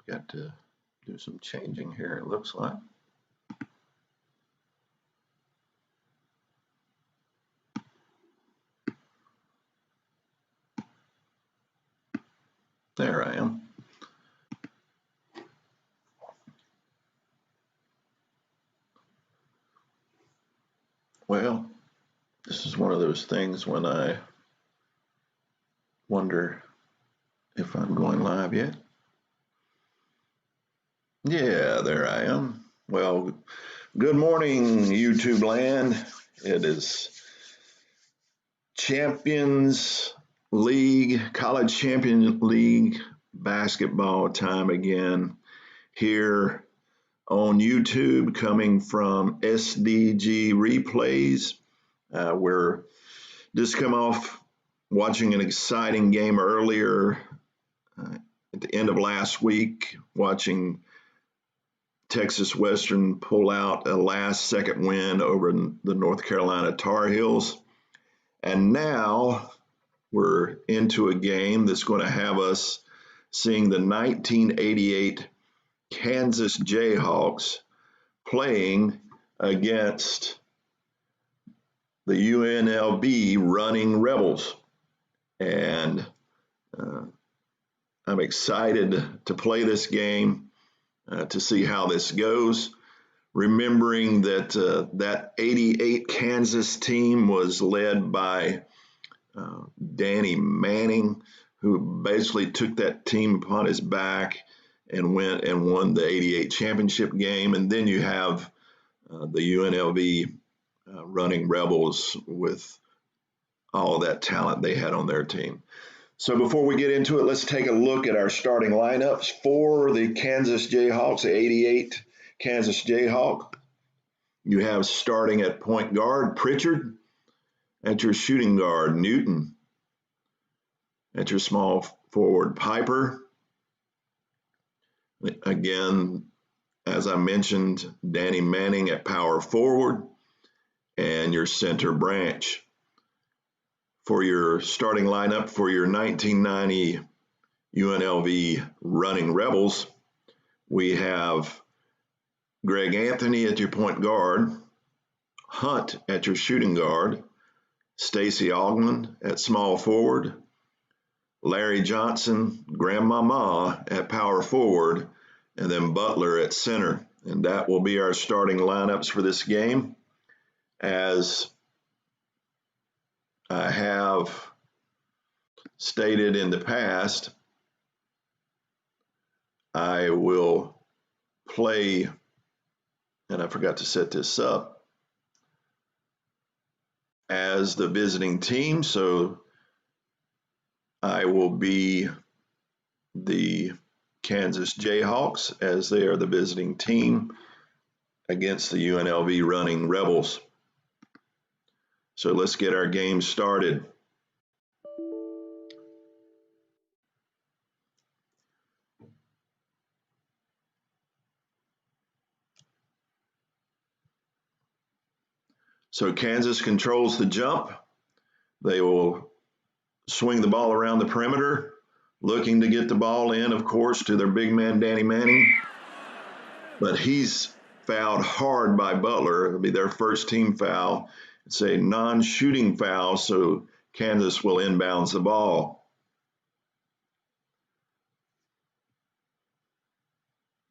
Got to do some changing here, it looks like. There I am. Well, this is one of those things when I wonder if I'm going live yet. Yeah, there I am. Well, good morning, YouTube land. It is Champions League, College Champion League basketball time again here on YouTube, coming from SDG Replays. We're just come off watching an exciting game earlier at the end of last week, watching Texas Western pull out a last-second win over the North Carolina Tar Heels. And now we're into a game that's going to have us seeing the 1988 Kansas Jayhawks playing against the UNLV Running Rebels. And I'm excited to play this game, to see how this goes. Remembering that that 88 Kansas team was led by Danny Manning, who basically took that team upon his back and went and won the 88 championship game. And then you have the UNLV Running Rebels with all that talent they had on their team. So before we get into it, let's take a look at our starting lineups for the Kansas Jayhawks, the 88 Kansas Jayhawk. You have starting at point guard, Pritchard. At your shooting guard, Newton. At your small forward, Piper. Again, as I mentioned, Danny Manning at power forward. And your center, Branch. For your starting lineup for your 1990 UNLV Running Rebels, we have Greg Anthony at your point guard, Hunt at your shooting guard, Stacy Augman at small forward, Larry Johnson, Grandmama at power forward, and then Butler at center. And that will be our starting lineups for this game. As I have stated in the past, I will play, and I forgot to set this up, as the visiting team. So I will be the Kansas Jayhawks as they are the visiting team against the UNLV Running Rebels. So let's get our game started. So Kansas controls the jump. They will swing the ball around the perimeter, looking to get the ball in, of course, to their big man, Danny Manning. But he's fouled hard by Butler. It'll be their first team foul. It's a non-shooting foul, so Kansas will inbounds the ball.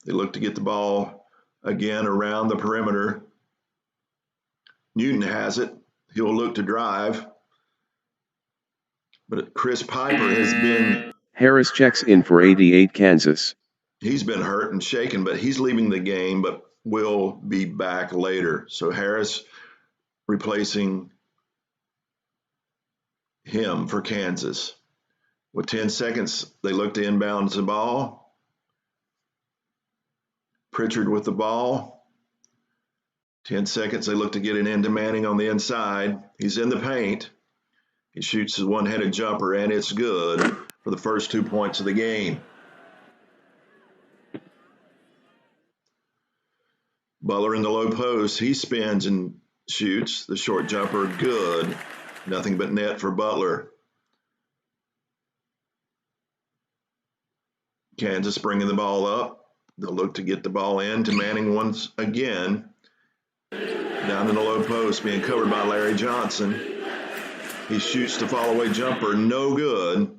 They look to get the ball again around the perimeter. Newton has it. He'll look to drive. But Chris Piper has been... Harris checks in for 88 Kansas. He's been hurt and shaken, but he's leaving the game, but will be back later. So Harris replacing him for Kansas. With 10 seconds, they look to inbound the ball. Pritchard with the ball. 10 seconds, they look to get it into Manning on the inside. He's in the paint. He shoots his one-handed jumper, and it's good for the first 2 points of the game. Butler in the low post. He spins and shoots. The short jumper, good. Nothing but net for Butler. Kansas bringing the ball up. They'll look to get the ball in to Manning once again. Down in the low post, being covered by Larry Johnson. He shoots the fall-away jumper, no good.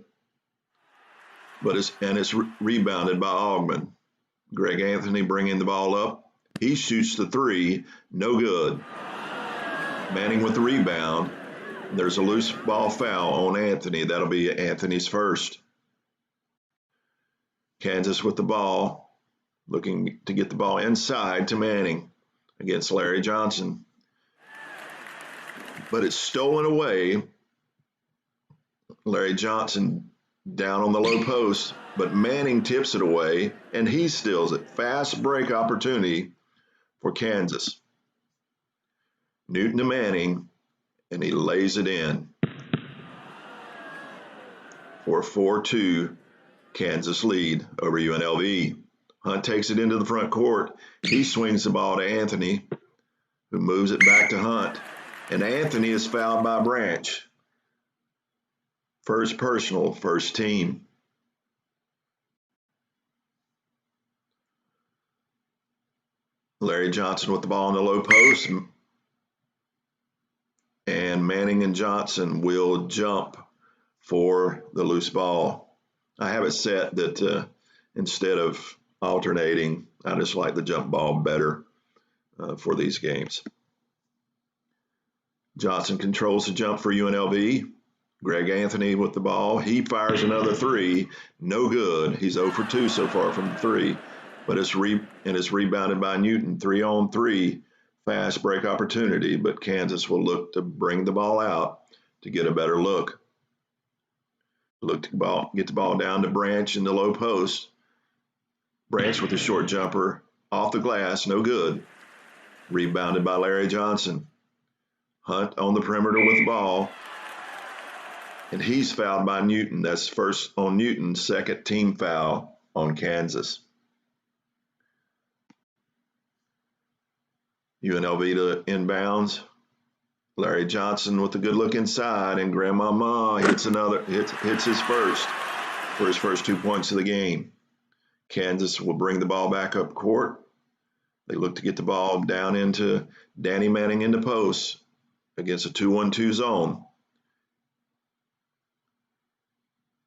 But it's rebounded by Augman. Greg Anthony bringing the ball up. He shoots the three, no good. Manning with the rebound. There's a loose ball foul on Anthony. That'll be Anthony's first. Kansas with the ball, looking to get the ball inside to Manning against Larry Johnson. But it's stolen away. Larry Johnson down on the low post, but Manning tips it away, and he steals it. Fast break opportunity for Kansas. Newton to Manning, and he lays it in for a 4-2 Kansas lead over UNLV. Hunt takes it into the front court. He swings the ball to Anthony, who moves it back to Hunt, and Anthony is fouled by Branch. First personal, first team. Larry Johnson with the ball in the low post. And Manning and Johnson will jump for the loose ball. I have it set that instead of alternating, I just like the jump ball better for these games. Johnson controls the jump for UNLV. Greg Anthony with the ball. He fires another three. No good. He's 0 for 2 so far from the three. But it's rebounded by Newton. 3-on-3. Fast break opportunity. But Kansas will look to bring the ball out to get a better look. Look to get the ball down to Branch in the low post. Branch with a short jumper. Off the glass. No good. Rebounded by Larry Johnson. Hunt on the perimeter with the ball. And he's fouled by Newton. That's first on Newton, second team foul on Kansas. UNLV to inbounds. Larry Johnson with a good look inside, and Grandmama hits his first for his first 2 points of the game. Kansas will bring the ball back up court. They look to get the ball down into Danny Manning in the post against a 2-1-2 zone.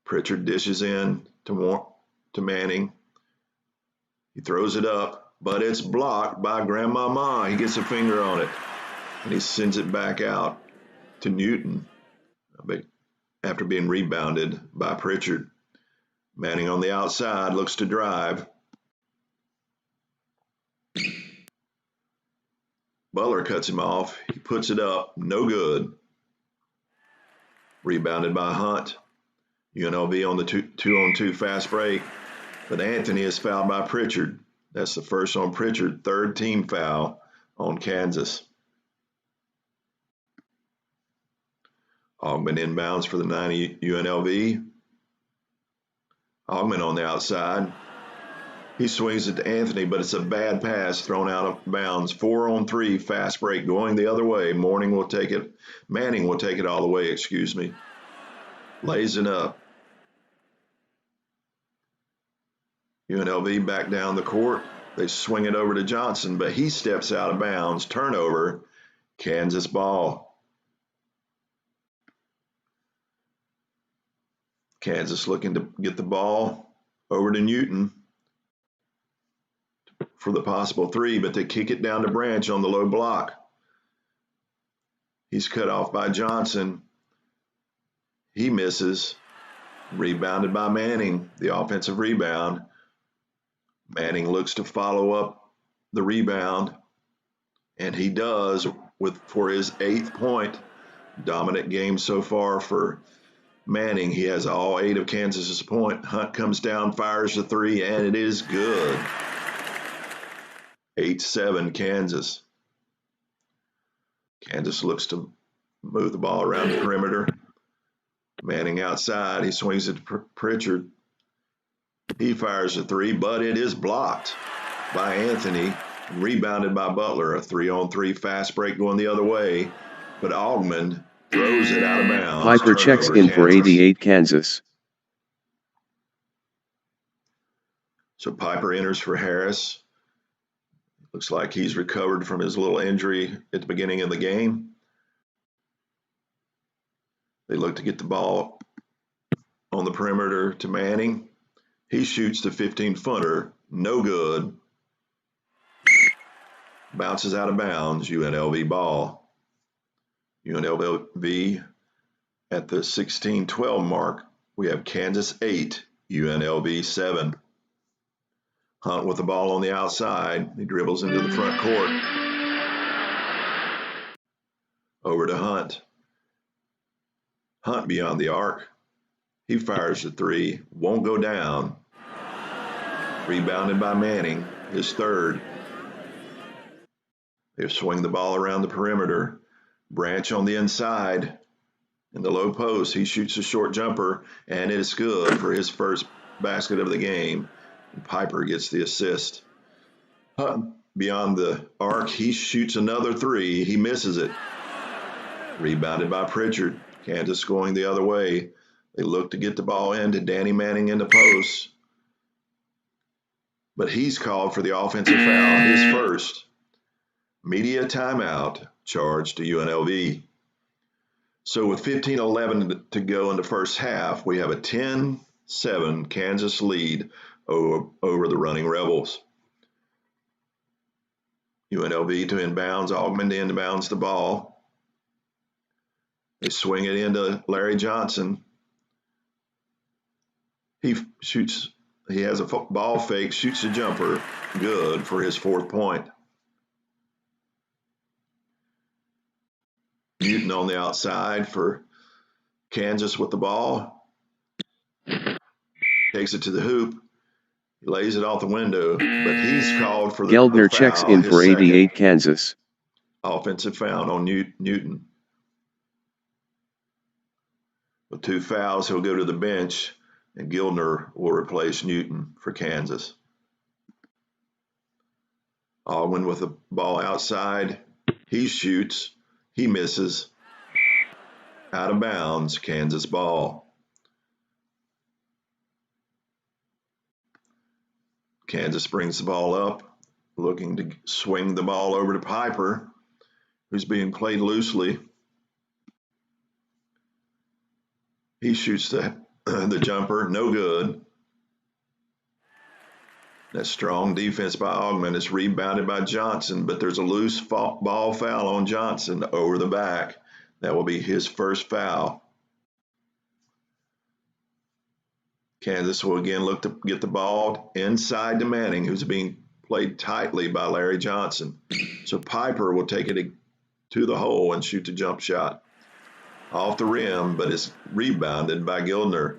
Pritchard dishes in to Manning. He throws it up, but it's blocked by Grandmama. He gets a finger on it, and he sends it back out to Newton after being rebounded by Pritchard. Manning on the outside looks to drive. Butler cuts him off. He puts it up. No good. Rebounded by Hunt. UNLV on the 2-on-2 fast break, but Anthony is fouled by Pritchard. That's the first on Pritchard, third team foul on Kansas. Augman inbounds for the 90 UNLV. Augman on the outside. He swings it to Anthony, but it's a bad pass thrown out of bounds. 4-on-3 fast break going the other way. Manning will take it all the way, Lays it up. UNLV back down the court. They swing it over to Johnson, but he steps out of bounds. Turnover, Kansas ball. Kansas looking to get the ball over to Newton for the possible three, but they kick it down to Branch on the low block. He's cut off by Johnson. He misses. Rebounded by Manning, the offensive rebound. Manning looks to follow up the rebound, and he does for his 8th point. Dominant game so far for Manning. He has all 8 of Kansas's point. Hunt comes down, fires the three, and it is good. 8-7 Kansas. Kansas looks to move the ball around the perimeter. Manning outside. He swings it to Pritchard. He fires a three, but it is blocked by Anthony. Rebounded by Butler. A 3-on-3 fast break going the other way. But Augman throws it out of bounds. Piper checks in for 88 Kansas. So Piper enters for Harris. Looks like he's recovered from his little injury at the beginning of the game. They look to get the ball on the perimeter to Manning. He shoots the 15-footer, no good. Bounces out of bounds, UNLV ball. UNLV at the 16-12 mark. We have Kansas 8, UNLV 7. Hunt with the ball on the outside. He dribbles into the front court. Over to Hunt. Hunt beyond the arc. He fires the three. Won't go down. Rebounded by Manning, his third. They swing the ball around the perimeter. Branch on the inside. In the low post, he shoots a short jumper, and it is good for his first basket of the game. And Piper gets the assist. Hunt beyond the arc, he shoots another three. He misses it. Rebounded by Pritchard. Kansas going the other way. They look to get the ball into Danny Manning in the post. But he's called for the offensive foul, his first. Media timeout, charge to UNLV. So with 15-11 to go in the first half, we have a 10-7 Kansas lead over the Running Rebels. UNLV to inbounds, Augmon to inbounds the ball. They swing it into Larry Johnson. He has a ball fake, shoots a jumper, good for his fourth point. Newton on the outside for Kansas with the ball. Takes it to the hoop. He lays it off the window, but he's called for the Geldner foul, checks in for 88 Kansas. Offensive foul on Newton. With 2 fouls, he'll go to the bench, and Gildner will replace Newton for Kansas. Alwyn with the ball outside. He shoots. He misses. Out of bounds, Kansas ball. Kansas brings the ball up, looking to swing the ball over to Piper, who's being played loosely. He shoots the jumper, no good. That strong defense by Augmon is rebounded by Johnson, but there's a loose ball foul on Johnson over the back. That will be his first foul. Kansas will again look to get the ball inside to Manning, who's being played tightly by Larry Johnson. So Piper will take it to the hole and shoot the jump shot. Off the rim, but it's rebounded by Gildner.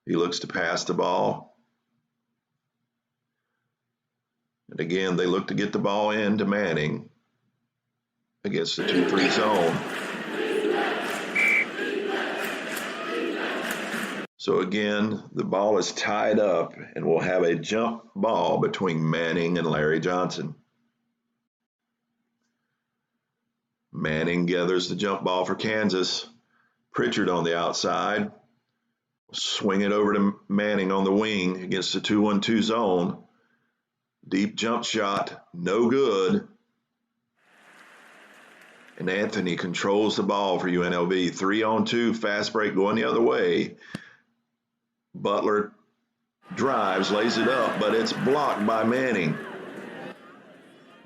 He looks to pass the ball. And again, they look to get the ball into Manning against the 2-3 zone. So again, the ball is tied up, and we'll have a jump ball between Manning and Larry Johnson. Manning gathers the jump ball for Kansas. Pritchard on the outside. Swing it over to Manning on the wing against the 2-1-2 zone. Deep jump shot, no good. And Anthony controls the ball for UNLV. 3-on-2, fast break going the other way. Butler drives, lays it up, but it's blocked by Manning.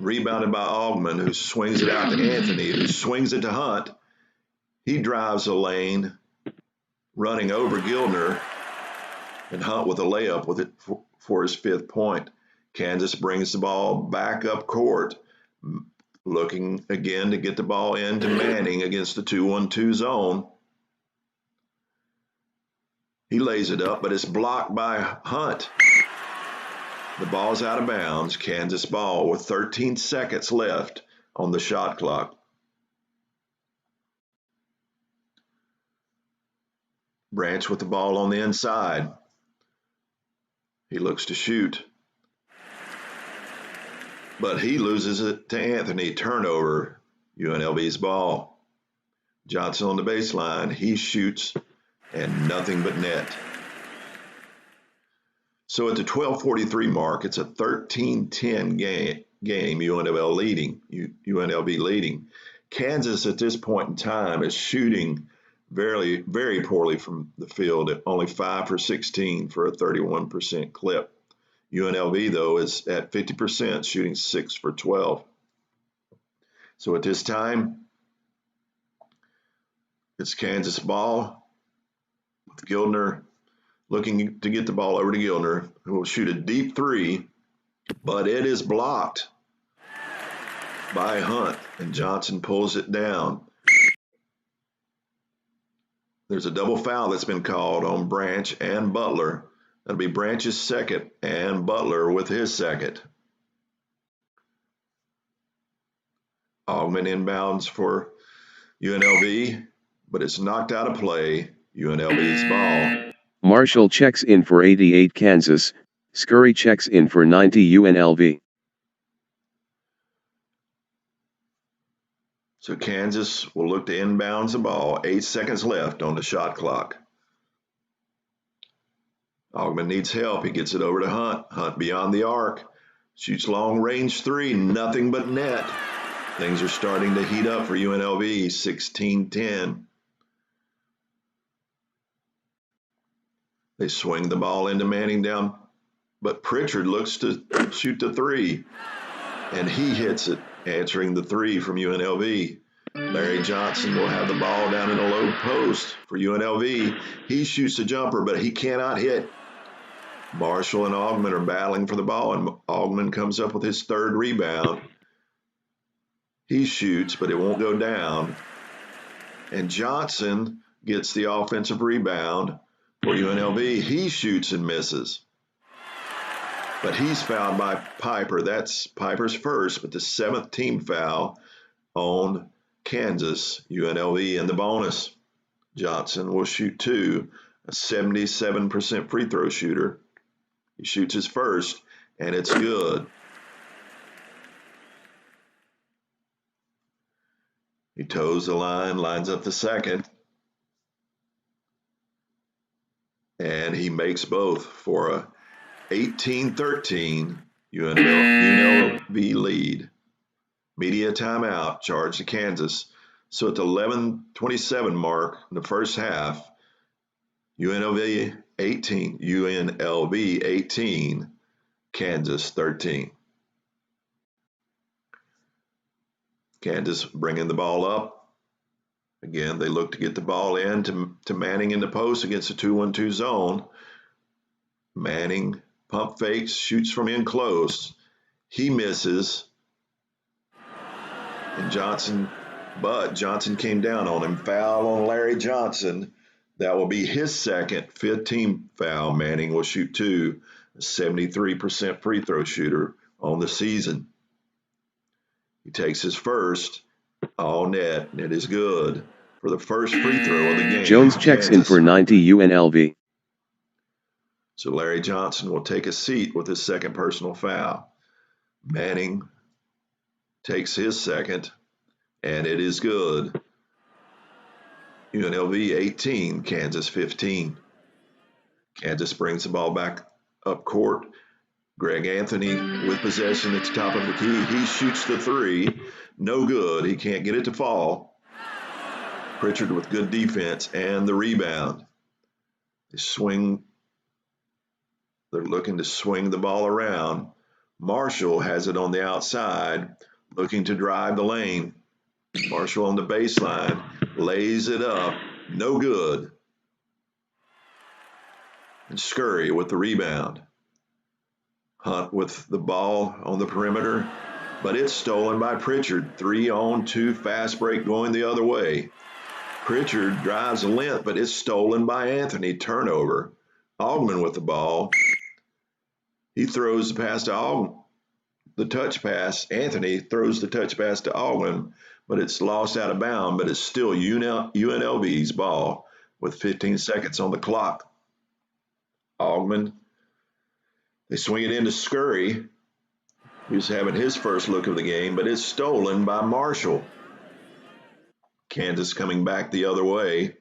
Rebounded by Augmon, who swings it out to Anthony, who swings it to Hunt. He drives the lane, running over Gildner, and Hunt with a layup with it for his 5th point. Kansas brings the ball back up court, looking again to get the ball into Manning against the 2-1-2 zone. He lays it up, but it's blocked by Hunt. The ball's out of bounds. Kansas ball with 13 seconds left on the shot clock. Branch with the ball on the inside. He looks to shoot, but he loses it to Anthony. Turnover, UNLV's ball. Johnson on the baseline. He shoots, and nothing but net. So at the 12:43 mark, it's a 13-10 game, UNLV leading. Kansas at this point in time is shooting very, very poorly from the field, at only 5 for 16 for a 31% clip. UNLV, though, is at 50%, shooting 6 for 12. So at this time, it's Kansas ball, with Gildner looking to get the ball over to Gildner, who will shoot a deep three, but it is blocked by Hunt, and Johnson pulls it down. There's a double foul that's been called on Branch and Butler. That'll be Branch's second and Butler with his second. Augman inbounds for UNLV, but it's knocked out of play. UNLV's ball. Marshall checks in for 88 Kansas, Scurry checks in for 90 UNLV. So Kansas will look to inbounds the ball. 8 seconds left on the shot clock. Augman needs help. He gets it over to Hunt. Hunt beyond the arc. Shoots long range three. Nothing but net. Things are starting to heat up for UNLV. 16-10. They swing the ball into Manning down, but Pritchard looks to shoot the three, and he hits it, answering the three from UNLV. Larry Johnson will have the ball down in the low post for UNLV. He shoots a jumper, but he cannot hit. Marshall and Augman are battling for the ball, and Augman comes up with his third rebound. He shoots, but it won't go down. And Johnson gets the offensive rebound for UNLV. He shoots and misses. But he's fouled by Piper. That's Piper's first, but the 7th team foul on Kansas. UNLV in the bonus. Johnson will shoot two, a 77% free throw shooter. He shoots his first, and it's good. He toes the line, lines up the second, and he makes both for a 18-13 UNLV lead. Media timeout, charge to Kansas. So at the 11:27 mark in the first half, UNLV 18, Kansas 13. Kansas bringing the ball up. Again, they look to get the ball in to Manning in the post against a 2-1-2 zone. Manning pump fakes, shoots from in close. He misses. And Johnson came down on him. Foul on Larry Johnson. That will be his second, 5th team foul. Manning will shoot two, a 73% free throw shooter on the season. He takes his first, all net, and it is good for the first free throw of the game. Jones checks in for 90 UNLV. So Larry Johnson will take a seat with his second personal foul. Manning takes his second, and it is good. UNLV 18, Kansas 15. Kansas brings the ball back up court. Greg Anthony with possession at the top of the key. He shoots the three. No good. He can't get it to fall. Pritchard with good defense and the rebound. They're looking to swing the ball around. Marshall has it on the outside, looking to drive the lane. Marshall on the baseline, lays it up. No good. And Scurry with the rebound. Hunt with the ball on the perimeter, but it's stolen by Pritchard. 3-on-2 fast break going the other way. Pritchard drives a length, but it's stolen by Anthony. Turnover. Augman with the ball. He throws the pass to Augman. The touch pass. Anthony throws the touch pass to Augman, but it's lost out of bounds, but it's still UNLV's ball with 15 seconds on the clock. Augman. They swing it into Scurry, who's having his first look of the game, but it's stolen by Marshall. Kansas coming back the other way.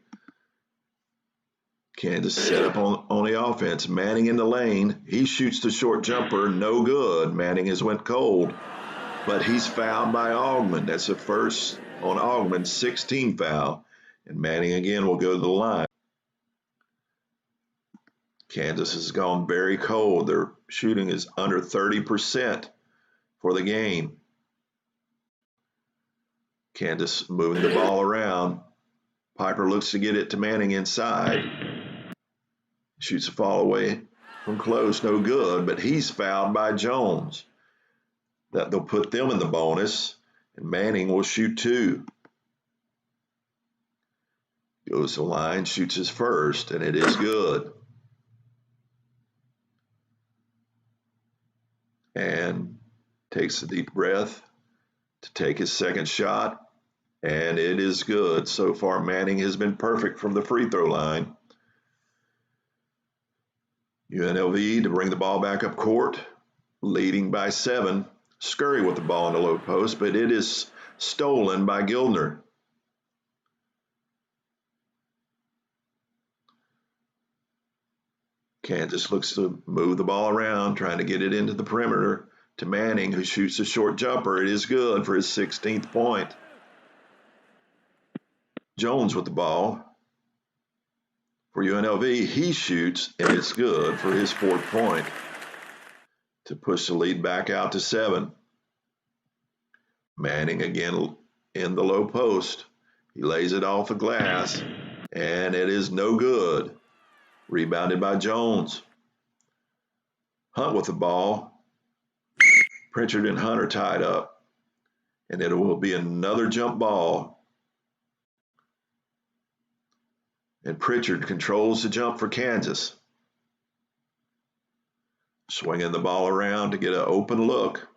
Kansas set up on the offense. Manning in the lane. He shoots the short jumper. No good. Manning has went cold. But he's fouled by Augman. That's the first on Augman, 16 foul. And Manning again will go to the line. Kansas has gone very cold. Their shooting is under 30% for the game. Kansas moving the ball around. Piper looks to get it to Manning inside. Shoots a fall away from close, no good, but he's fouled by Jones. That they'll put them in the bonus, and Manning will shoot 2. Goes to the line, shoots his first, and it is good. And takes a deep breath to take his second shot, and it is good. So far, Manning has been perfect from the free throw line. UNLV to bring the ball back up court, leading by 7. Scurry with the ball in the low post, but it is stolen by Gildner. Kansas looks to move the ball around, trying to get it into the perimeter to Manning, who shoots a short jumper. It is good for his 16th point. Jones with the ball for UNLV. He shoots, and it's good for his 4th point to push the lead back out to 7. Manning again in the low post. He lays it off the glass, and it is no good. Rebounded by Jones. Hunt with the ball. Pritchard and Hunt are tied up, and it will be another jump ball. And Pritchard controls the jump for Kansas. Swinging the ball around to get an open look.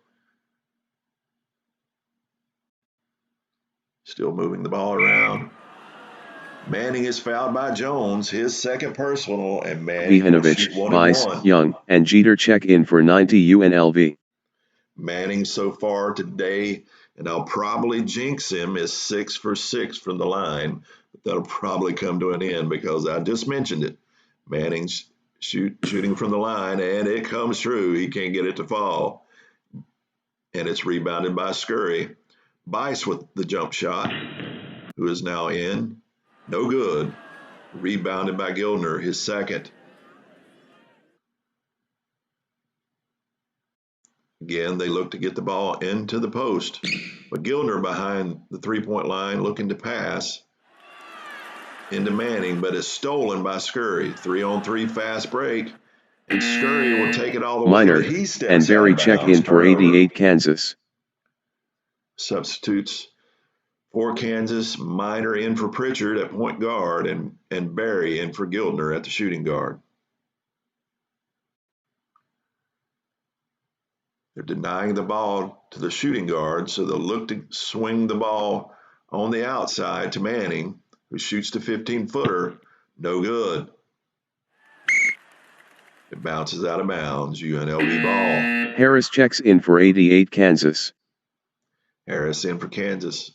Still moving the ball around. Manning is fouled by Jones, his second personal, and Manning will shoot 1 and 1. Young, and Jeter check in for 90 UNLV. Manning so far today, and I'll probably jinx him, is 6 for 6 from the line. But that'll probably come to an end because I just mentioned it. Manning's shooting from the line, and it comes true. He can't get it to fall. And it's rebounded by Scurry. Bice with the jump shot, who is now in. No good. Rebounded by Gildner, his second. Again, they look to get the ball into the post. But Gildner behind the three-point line looking to pass into Manning, but it's stolen by Scurry. 3-on-3 fast break. And Scurry will take it all the way. Minor, But he steps and Barry out of check bounds. in for Turnover. 88 Kansas. Substitutes for Kansas, Minor in for Pritchard at point guard, and Barry in for Gildner at the shooting guard. They're denying the ball to the shooting guard, so they'll look to swing the ball on the outside to Manning, who shoots the 15-footer. No good. It bounces out of bounds. UNLV ball. Harris checks in for 88 Kansas. Harris in for Kansas.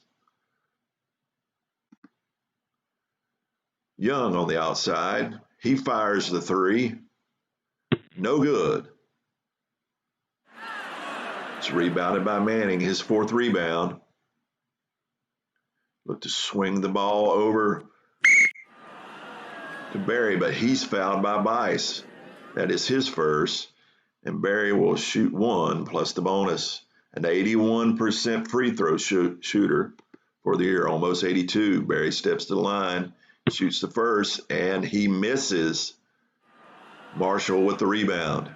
Young on the outside. He fires the 3. No good. It's rebounded by Manning, his 4th rebound. Look to swing the ball over to Barry, but he's fouled by Bice. That is his first, and Barry will shoot 1 plus the bonus. An 81% free throw shooter for the year, almost 82. Barry steps to the line, shoots the first, and he misses. Marshall with the rebound.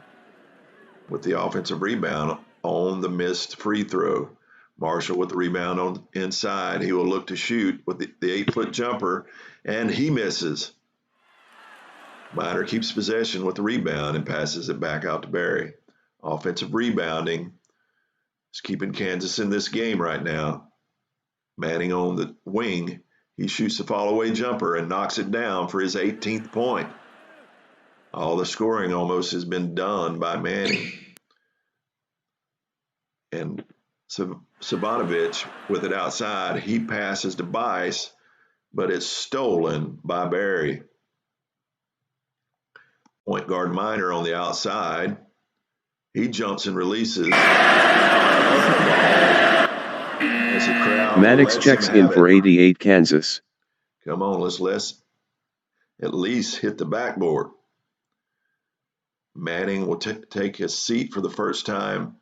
With the offensive rebound on the missed free throw. Marshall with the rebound on inside. He will look to shoot with the 8-foot jumper, and he misses. Minor keeps possession with the rebound and passes it back out to Barry. Offensive rebounding is keeping Kansas in this game right now. Manning on the wing. He shoots the fall-away jumper and knocks it down for his 18th point. All the scoring almost has been done by Manning. And Savanovic with it outside. He passes to Bice, but it's stolen by Barry. Point guard Minor on the outside. He jumps and releases. As the crowd Maddox lets checks him in have for it. 88 Kansas. Come on, let's at least hit the backboard. Manning will take his seat for the first time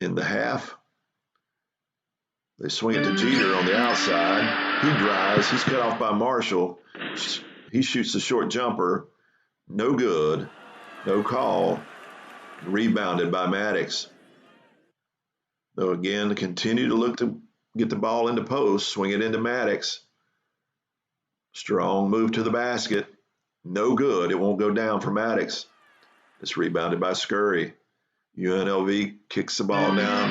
in the half. They swing it to Jeter on the outside. He drives. He's cut off by Marshall. He shoots the short jumper. No good. No call. Rebounded by Maddox. Though again, continue to look to get the ball into post. Swing it into Maddox. Strong move to the basket. No good. It won't go down for Maddox. It's rebounded by Scurry. UNLV kicks the ball down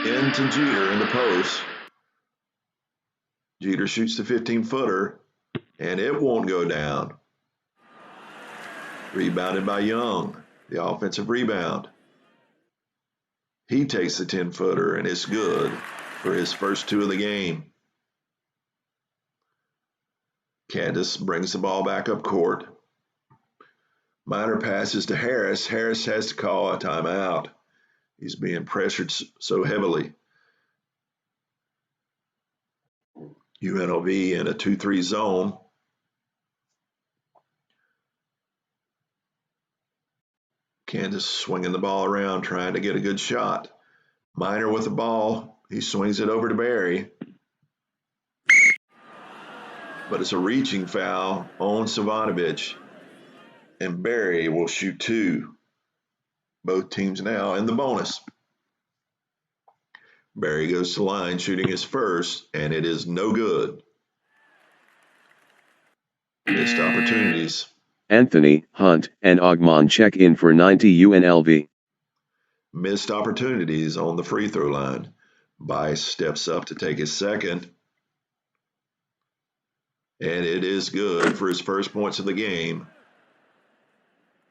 into Jeter in the post. Jeter shoots the 15-footer, and it won't go down. Rebounded by Young, the offensive rebound. He takes the 10-footer, and it's good for his first two of the game. Kansas brings the ball back up court. Minor passes to Harris. Harris has to call a timeout. He's being pressured so heavily. UNLV in a 2-3 zone. Kansas swinging the ball around, trying to get a good shot. Minor with the ball. He swings it over to Barry. But it's a reaching foul on Savanovic. And Barry will shoot two. Both teams now in the bonus. Barry goes to the line, shooting his first, and it is no good. Missed opportunities. Anthony, Hunt, and Ogman check in for 90 UNLV. Missed opportunities on the free throw line. Bice steps up to take his second. And it is good for his first points of the game.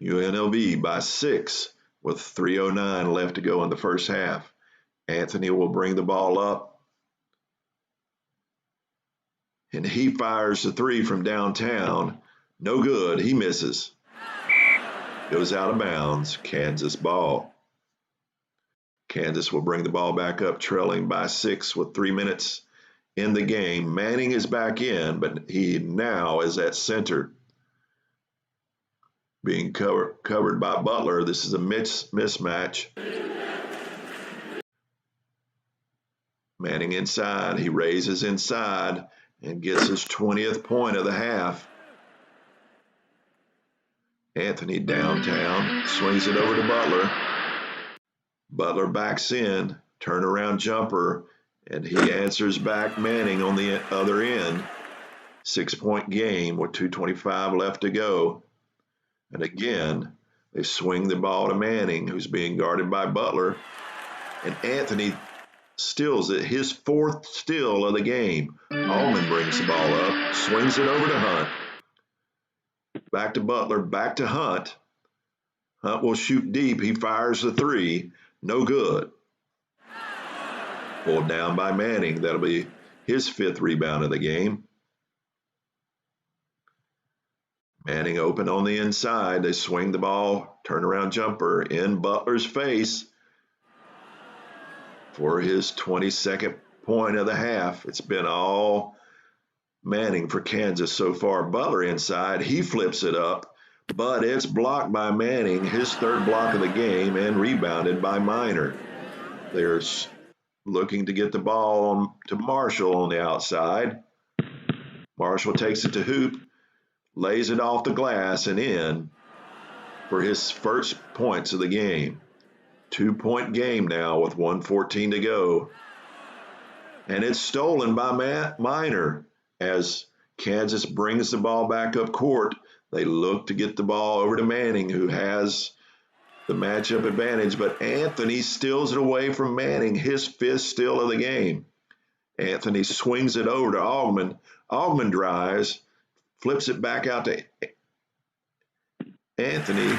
UNLV by 6 with 3:09 left to go in the first half. Anthony will bring the ball up. And he fires the three from downtown. No good. He misses. Goes out of bounds. Kansas ball. Kansas will bring the ball back up, trailing by 6 with 3 minutes in the game. Manning is back in, but he now is at center. Being covered by Butler. This is a mismatch. Manning inside. He raises inside and gets his 20th point of the half. Anthony downtown. Swings it over to Butler. Butler backs in. Turnaround jumper. And he answers back Manning on the other end. 6-point game with 2:25 left to go. And again, they swing the ball to Manning, who's being guarded by Butler. And Anthony steals it, his fourth steal of the game. Allman brings the ball up, swings it over to Hunt. Back to Butler, back to Hunt. Hunt will shoot deep. He fires the three. No good. Pulled down by Manning. That'll be his 5th rebound of the game. Manning open on the inside. They swing the ball. Turnaround jumper in Butler's face for his 22nd point of the half. It's been all Manning for Kansas so far. Butler inside. He flips it up, but it's blocked by Manning, his 3rd block of the game, and rebounded by Minor. They're looking to get the ball to Marshall on the outside. Marshall takes it to Hoop. Lays it off the glass and in for his first points of the game. 2-point game now with 1:14 to go. And it's stolen by Minor as Kansas brings the ball back up court. They look to get the ball over to Manning, who has the matchup advantage, but Anthony steals it away from Manning, his 5th steal of the game. Anthony swings it over to Ogman. Ogman drives. Flips it back out to Anthony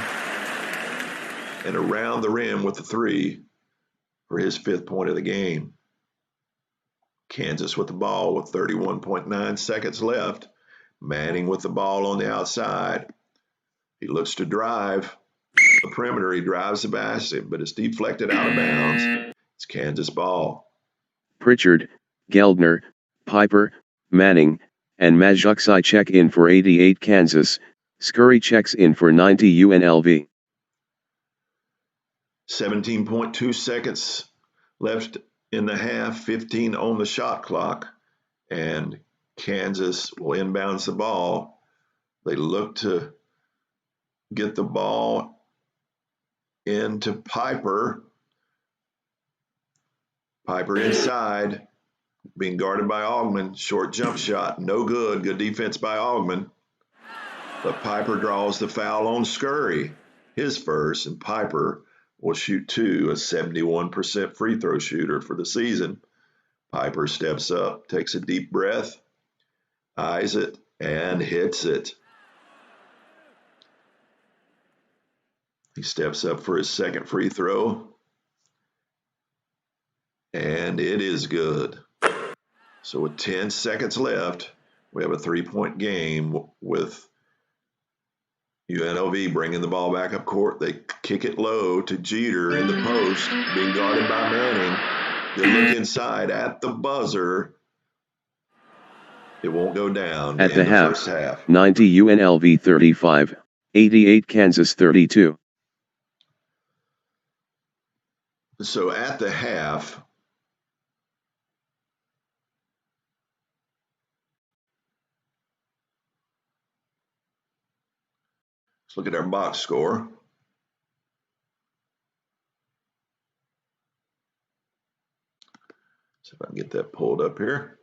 and around the rim with the 3 for his 5th point of the game. Kansas with the ball with 31.9 seconds left. Manning with the ball on the outside. He looks to drive the perimeter. He drives the basket, but it's deflected out of bounds. It's Kansas ball. Pritchard, Geldner, Piper, Manning, and Majuksai check in for 88 Kansas. Scurry checks in for 90 UNLV. 17.2 seconds left in the half, 15 on the shot clock, and Kansas will inbounds the ball. They look to get the ball into Piper. Piper inside, being guarded by Augman. Short jump shot, no good. Good defense by Augman. But Piper draws the foul on Scurry, his first, and Piper will shoot two, a 71% free throw shooter for the season. Piper steps up, takes a deep breath, eyes it, and hits it. He steps up for his second free throw, and it is good. So with 10 seconds left, we have a three-point game with UNLV bringing the ball back up court. They kick it low to Jeter in the post, being guarded by Manning. Good look inside at the buzzer. It won't go down At in the the half, first half. 90 UNLV 35, 88 Kansas 32. So at the half, let's look at our box score. See if I can get that pulled up here.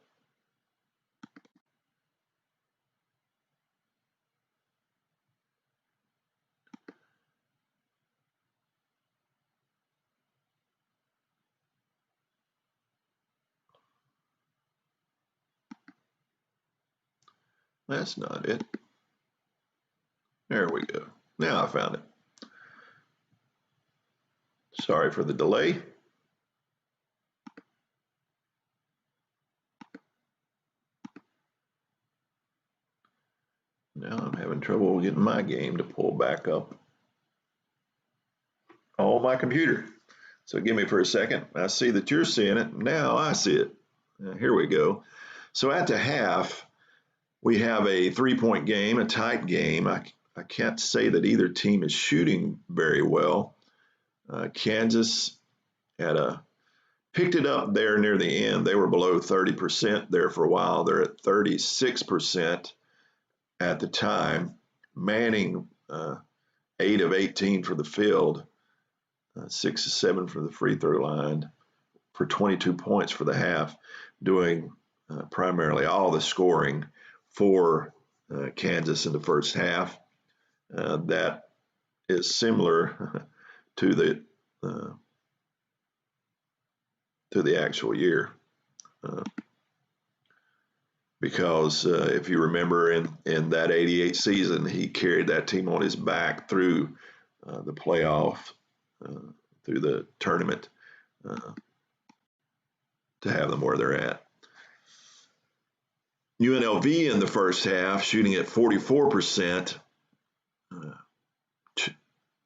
That's not it. There we go. Now I found it. Sorry for the delay. Now I'm having trouble getting my game to pull back up on my computer. So give me for a second. I see that you're seeing it. Now I see it. Here we go. So at the half, we have a three-point game, a tight game. I can't say that either team is shooting very well. Kansas picked it up there near the end. They were below 30% there for a while. They're at 36% at the time. Manning, 8 of 18 for the field, 6 of 7 from the free throw line for 22 points for the half, doing primarily all the scoring for Kansas in the first half. That is similar to the actual year. Because if you remember in that 88 season, he carried that team on his back through the playoff, through the tournament, to have them where they're at. UNLV in the first half, shooting at 44%,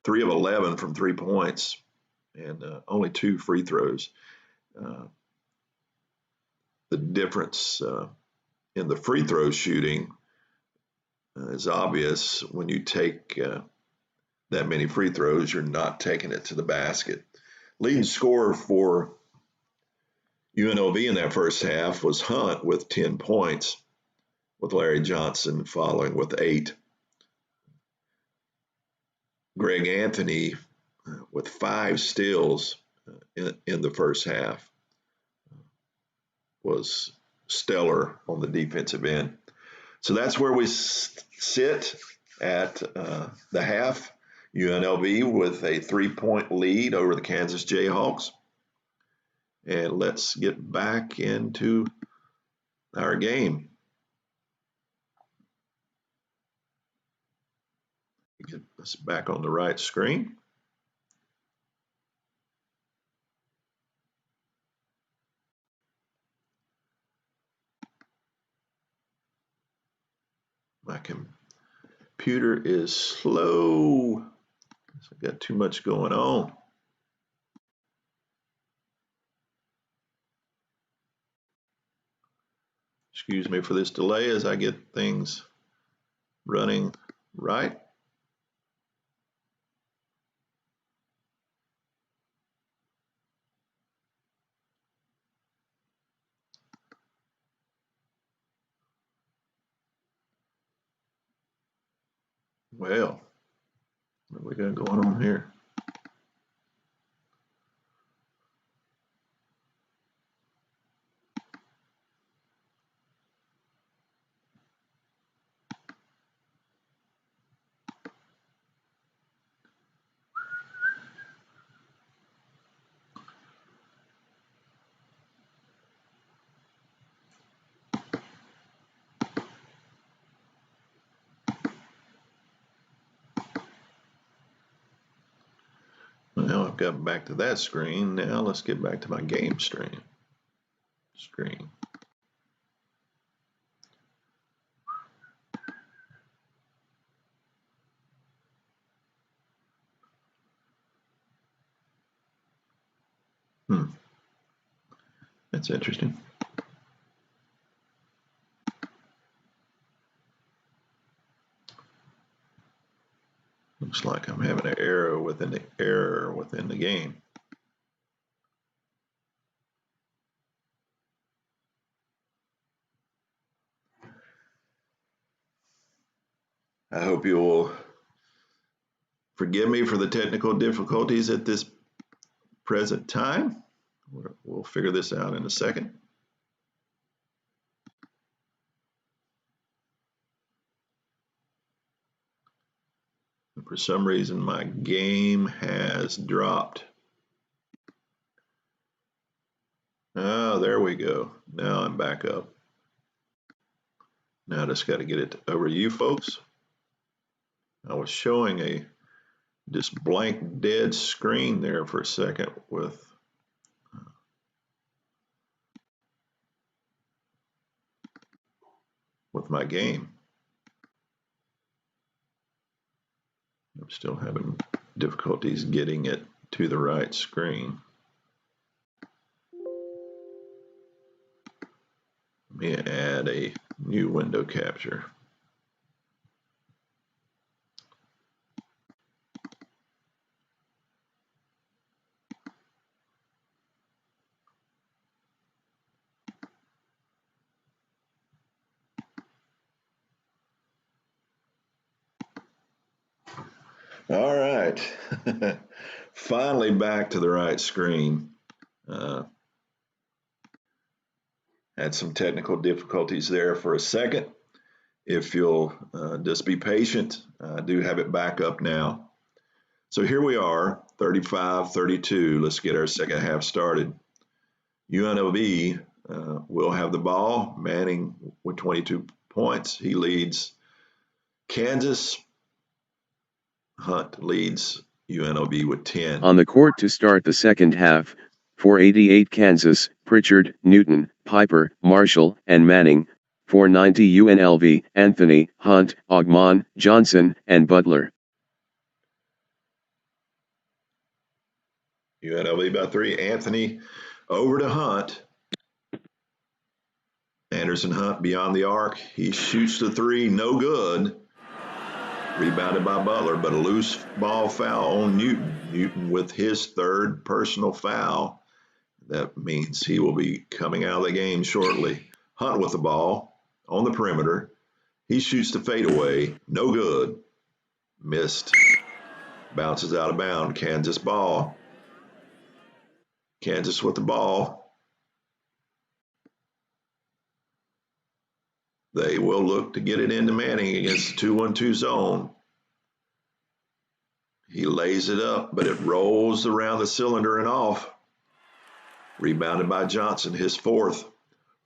3 of 11 from 3 points, and only 2 free throws. The difference in the free throw shooting is obvious. When you take that many free throws, you're not taking it to the basket. Leading scorer for UNLV in that first half was Hunt with 10 points, with Larry Johnson following with 8. Greg Anthony with 5 steals in the first half was stellar on the defensive end. So that's where we sit at the half. UNLV with a 3-point lead over the Kansas Jayhawks. And let's get back into our game. Get us back on the right screen. My computer is slow. I got too much going on. Excuse me for this delay as I get things running right. Well, what do we got going on here? Well, I've got back to that screen. Now let's get back to my game screen. That's interesting. Looks like I'm having an error within the game. I hope you will forgive me for the technical difficulties at this present time. We'll figure this out in a second. For some reason, my game has dropped. Oh, there we go. Now I'm back up. Now I just got to get it over to you folks. I was showing this blank dead screen there for a second with my game. I'm still having difficulties getting it to the right screen. Let me add a new window capture. All right. Finally back to the right screen. Had some technical difficulties there for a second. If you'll just be patient, I do have it back up now. So here we are, 35-32. Let's get our second half started. UNLV will have the ball. Manning with 22 points. He leads Kansas. Hunt leads UNLV with 10. On the court to start the second half, 488 Kansas, Pritchard, Newton, Piper, Marshall, and Manning. 490 UNLV, Anthony, Hunt, Ogman, Johnson, and Butler. UNLV by 3. Anthony over to Hunt. Anderson Hunt beyond the arc. He shoots the 3, no good. Rebounded by Butler, but a loose ball foul on Newton. Newton with his third personal foul. That means he will be coming out of the game shortly. Hunt with the ball on the perimeter. He shoots the fadeaway, no good. Missed. Bounces out of bounds. Kansas ball. Kansas with the ball. They will look to get it into Manning against the 2-1-2 zone. He lays it up, but it rolls around the cylinder and off. Rebounded by Johnson, his fourth.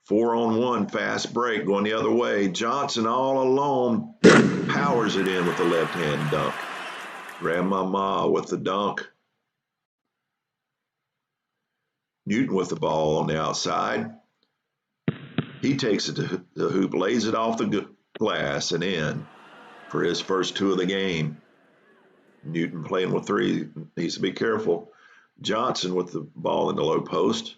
4-on-1, fast break going the other way. Johnson all alone powers it in with the left-hand dunk. Grandmama with the dunk. Newton with the ball on the outside. He takes it to the hoop, lays it off the glass and in for his first 2 of the game. Newton playing with 3, needs to be careful. Johnson with the ball in the low post.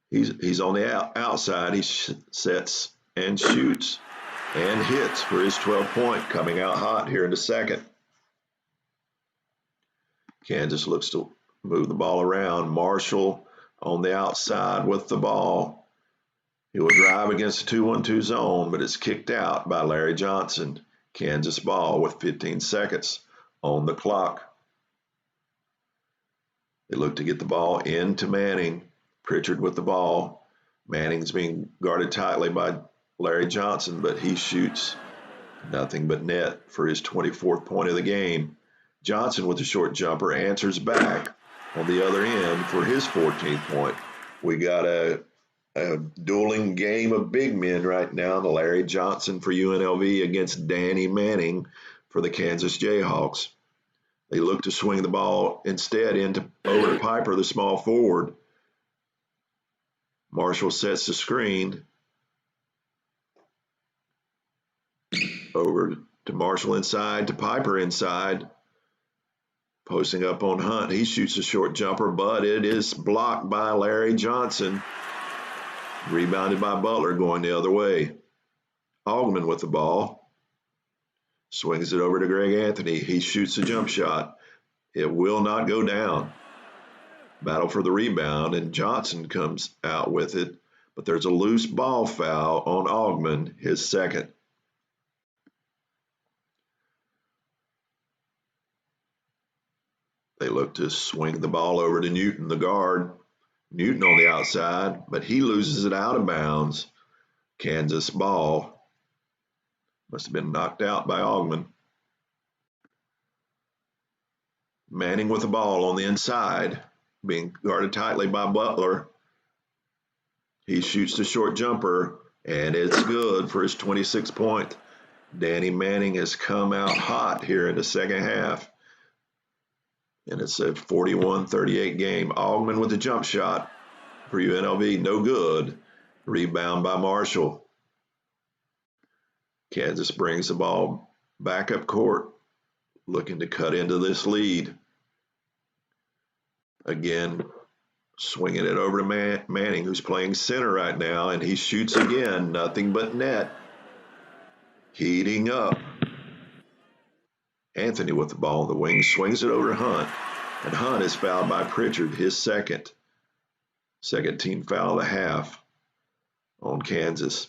He's on the outside. He sets and shoots and hits for his 12-point, coming out hot here in the second. Kansas looks to move the ball around. Marshall on the outside with the ball. He will drive against the 2-1-2 zone, but it's kicked out by Larry Johnson. Kansas ball with 15 seconds on the clock. They look to get the ball into Manning. Pritchard with the ball. Manning's being guarded tightly by Larry Johnson, but he shoots nothing but net for his 24th point of the game. Johnson with the short jumper answers back on the other end for his 14th point. We got a dueling game of big men right now. The Larry Johnson for UNLV against Danny Manning for the Kansas Jayhawks. They look to swing the ball instead over to Piper, the small forward. Marshall sets the screen. Over to Marshall inside, to Piper inside. Posting up on Hunt. He shoots a short jumper, but it is blocked by Larry Johnson. Rebounded by Butler, going the other way. Augman with the ball. Swings it over to Greg Anthony. He shoots a jump shot. It will not go down. Battle for the rebound, and Johnson comes out with it, but there's a loose ball foul on Augman, his second. They look to swing the ball over to Newton, the guard. Newton on the outside, but he loses it out of bounds. Kansas ball. Must have been knocked out by Augman. Manning with the ball on the inside, being guarded tightly by Butler. He shoots the short jumper, and it's good for his 26th point. Danny Manning has come out hot here in the second half. And it's a 41-38 game. Augman with the jump shot for UNLV, no good. Rebound by Marshall. Kansas brings the ball back up court, looking to cut into this lead. Again, swinging it over to Manning, who's playing center right now, and he shoots again, nothing but net. Heating up. Anthony with the ball on the wing, swings it over to Hunt, and Hunt is fouled by Pritchard, his second team foul of the half on Kansas.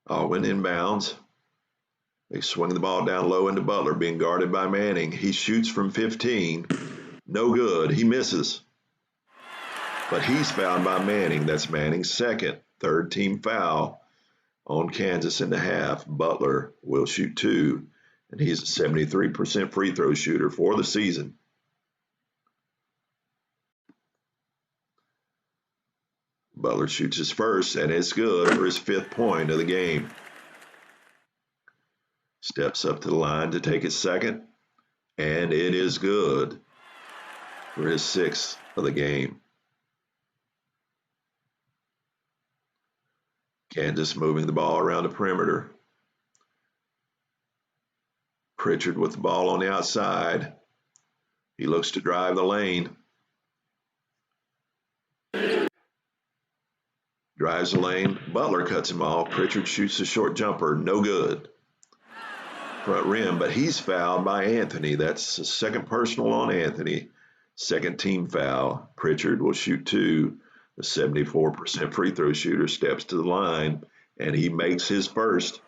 Augman inbounds. They swing the ball down low into Butler, being guarded by Manning. He shoots from 15. No good. He misses. But he's fouled by Manning. That's Manning's second, third team foul on Kansas in the half. Butler will shoot 2, and he's a 73% free throw shooter for the season. Butler shoots his first, and it's good for his 5th point of the game. Steps up to the line to take his second, and it is good for his 6th of the game. Kansas moving the ball around the perimeter. Pritchard with the ball on the outside. He looks to drive the lane. Drives the lane. Butler cuts him off. Pritchard shoots the short jumper. No good. Front rim, but he's fouled by Anthony. That's the second personal on Anthony. Second team foul. Pritchard will shoot 2. The 74% free throw shooter steps to the line, and he makes his first.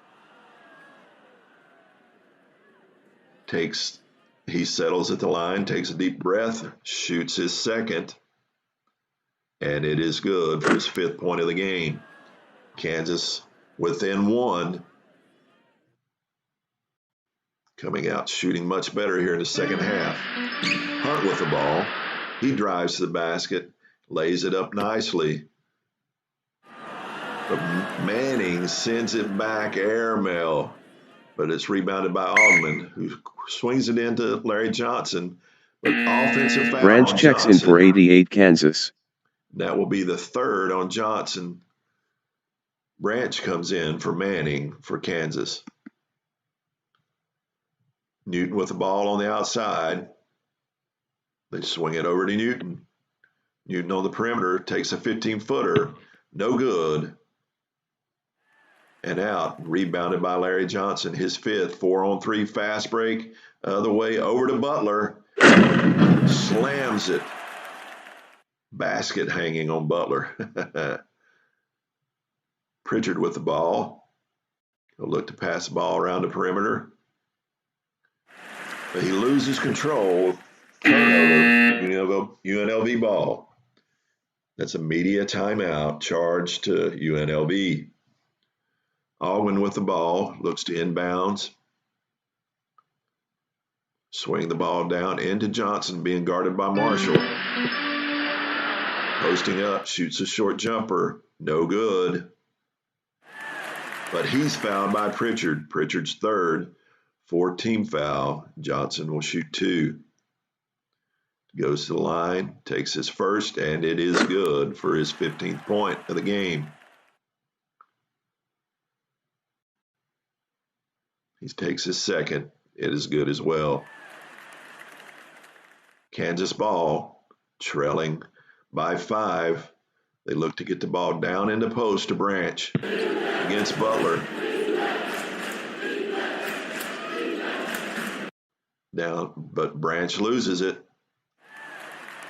He settles at the line, takes a deep breath, shoots his second, and it is good for his 5th point of the game. Kansas within 1. Coming out shooting much better here in the second half. Hunt with the ball. He drives to the basket, lays it up nicely. But Manning sends it back airmail, but it's rebounded by Augman, who swings it into Larry Johnson. But offensive foul Branch on checks Johnson. in for 88 Kansas. That will be the 3rd on Johnson. Branch comes in for Manning for Kansas. Newton with the ball on the outside. They swing it over to Newton. Newton on the perimeter takes a 15-footer. No good. And out. Rebounded by Larry Johnson. His fifth. 4-on-3 fast break. Other way over to Butler. Slams it. Basket hanging on Butler. Pritchard with the ball. He'll look to pass the ball around the perimeter. But he loses control. Turnover. UNLV ball. That's a media timeout charged to UNLV. Augman with the ball. Looks to inbounds. Swing the ball down into Johnson, being guarded by Marshall. Posting up, shoots a short jumper. No good. But he's fouled by Pritchard. Pritchard's third. 4-team foul. Johnson will shoot 2. Goes to the line, takes his first, and it is good for his 15th point of the game. He takes his second. It is good as well. Kansas ball, trailing by 5. They look to get the ball down into post to Branch against Butler. Down, but Branch loses it.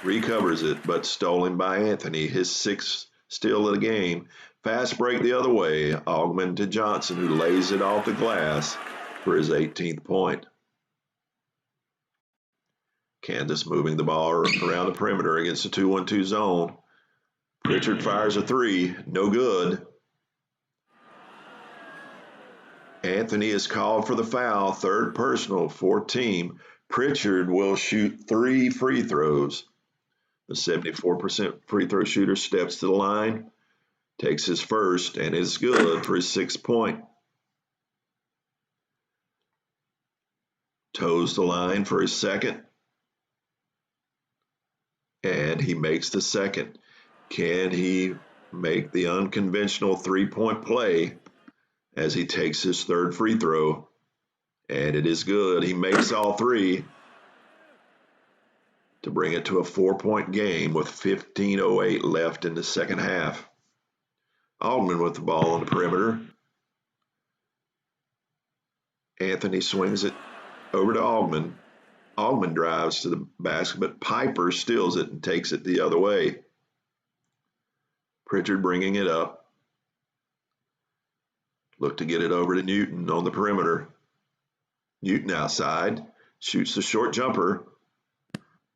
Recovers it, but stolen by Anthony. His 6th steal of the game. Fast break the other way. Augman to Johnson, who lays it off the glass for his 18th point. Kansas moving the ball around the perimeter against the 2-1-2 zone. Pritchard fires a 3. No good. Anthony is called for the foul. 3rd personal, 4-team. Pritchard will shoot 3 free throws. The 74% free throw shooter steps to the line, takes his first, and is good for his 6th point. Toes the line for his second, and he makes the second. Can he make the unconventional 3-point play as he takes his 3rd free throw? And it is good. He makes all 3 to bring it to a 4-point game with 15:08 left in the second half. Augman with the ball on the perimeter. Anthony swings it over to Augman. Augman drives to the basket, but Piper steals it and takes it the other way. Pritchard bringing it up. Look to get it over to Newton on the perimeter. Newton outside, shoots the short jumper.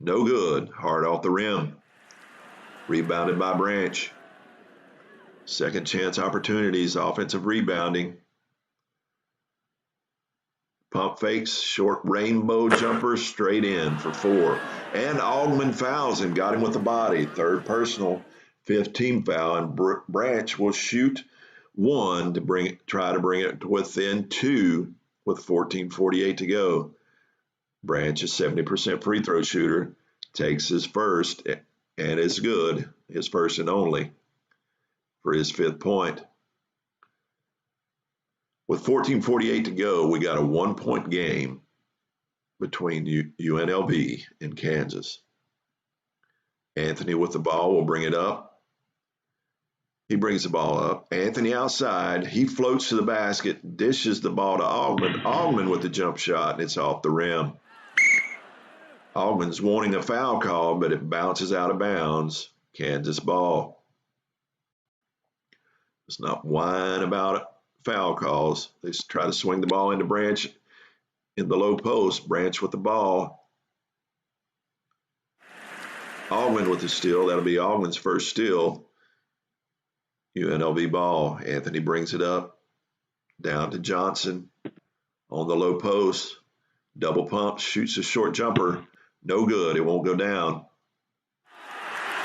No good, hard off the rim. Rebounded by Branch. Second chance opportunities, offensive rebounding. Pump fakes, short rainbow jumper straight in for 4. And Augman fouls him, got him with the body. 3rd personal, 5th-team foul, and Branch will shoot 1 to try to bring it to within 2 with 14:48 to go. Branch is 70% free throw shooter, takes his first, and is good, his first and only, for his 5th point. With 14:48 to go, we got a 1-point game between UNLV and Kansas. Anthony with the ball will bring it up. He brings the ball up. Anthony outside. He floats to the basket, dishes the ball to Augman. Augman with the jump shot, and it's off the rim. Augman's wanting a foul call, but it bounces out of bounds. Kansas ball. Let's not whine about it. Foul calls. They try to swing the ball into Branch in the low post. Branch with the ball. Augman with the steal. That'll be Augman's first steal. UNLV ball. Anthony brings it up. Down to Johnson on the low post. Double pump. Shoots a short jumper. No good. It won't go down.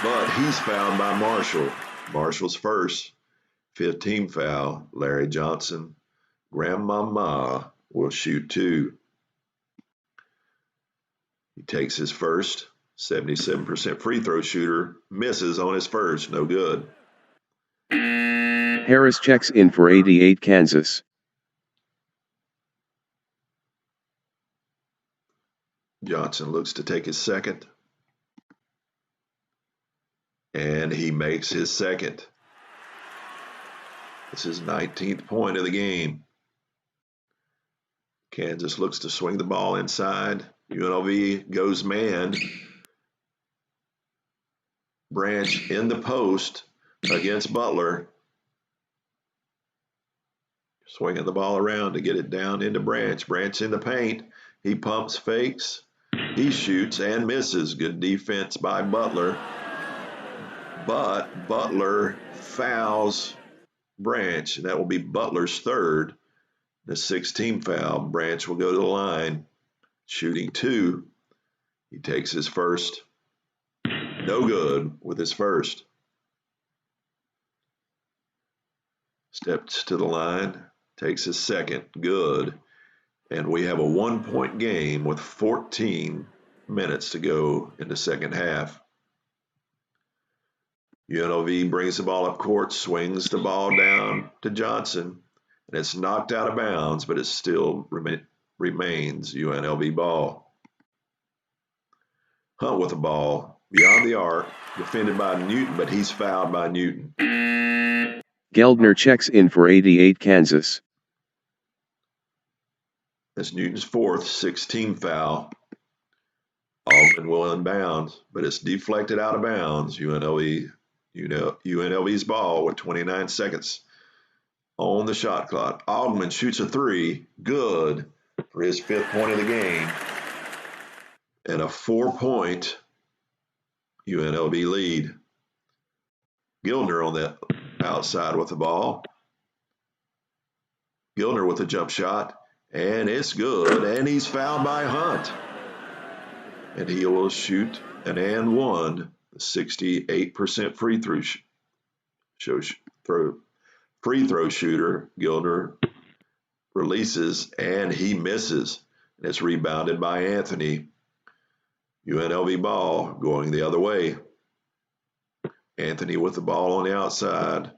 But he's fouled by Marshall. Marshall's first. 5th-team foul. Larry Johnson. Grandmama will shoot 2. He takes his first. 77% free throw shooter. Misses on his first. No good. Harris checks in for 88 Kansas. Johnson looks to take his second. And he makes his second. This is 19th point of the game. Kansas looks to swing the ball inside. UNLV goes man. Branch in the post against Butler. Swinging the ball around to get it down into Branch. Branch in the paint. He pumps, fakes. He shoots and misses. Good defense by Butler. But Butler fouls Branch, and that will be Butler's third. The sixth team foul. Branch will go to the line, shooting 2. He takes his first. No good with his first. Steps to the line, takes his second. Good. And we have a 1-point game with 14 minutes to go in the second half. UNLV brings the ball up court, swings the ball down to Johnson, and it's knocked out of bounds, but it still remains UNLV ball. Hunt with the ball beyond the arc, defended by Newton, but he's fouled by Newton. Geldner checks in for 88 Kansas. That's Newton's fourth, 16 foul. Augman will inbound, but it's deflected out of bounds. UNLV's ball with 29 seconds on the shot clock. Augman shoots a 3. Good for his 5th point of the game. And a 4-point UNLV lead. Gildner on the outside with the ball. Gildner with a jump shot, and it's good, and he's fouled by Hunt. And he will shoot an and one, the 68% free throw shooter. Gildner releases, and he misses. And it's rebounded by Anthony. UNLV ball going the other way. Anthony with the ball on the outside.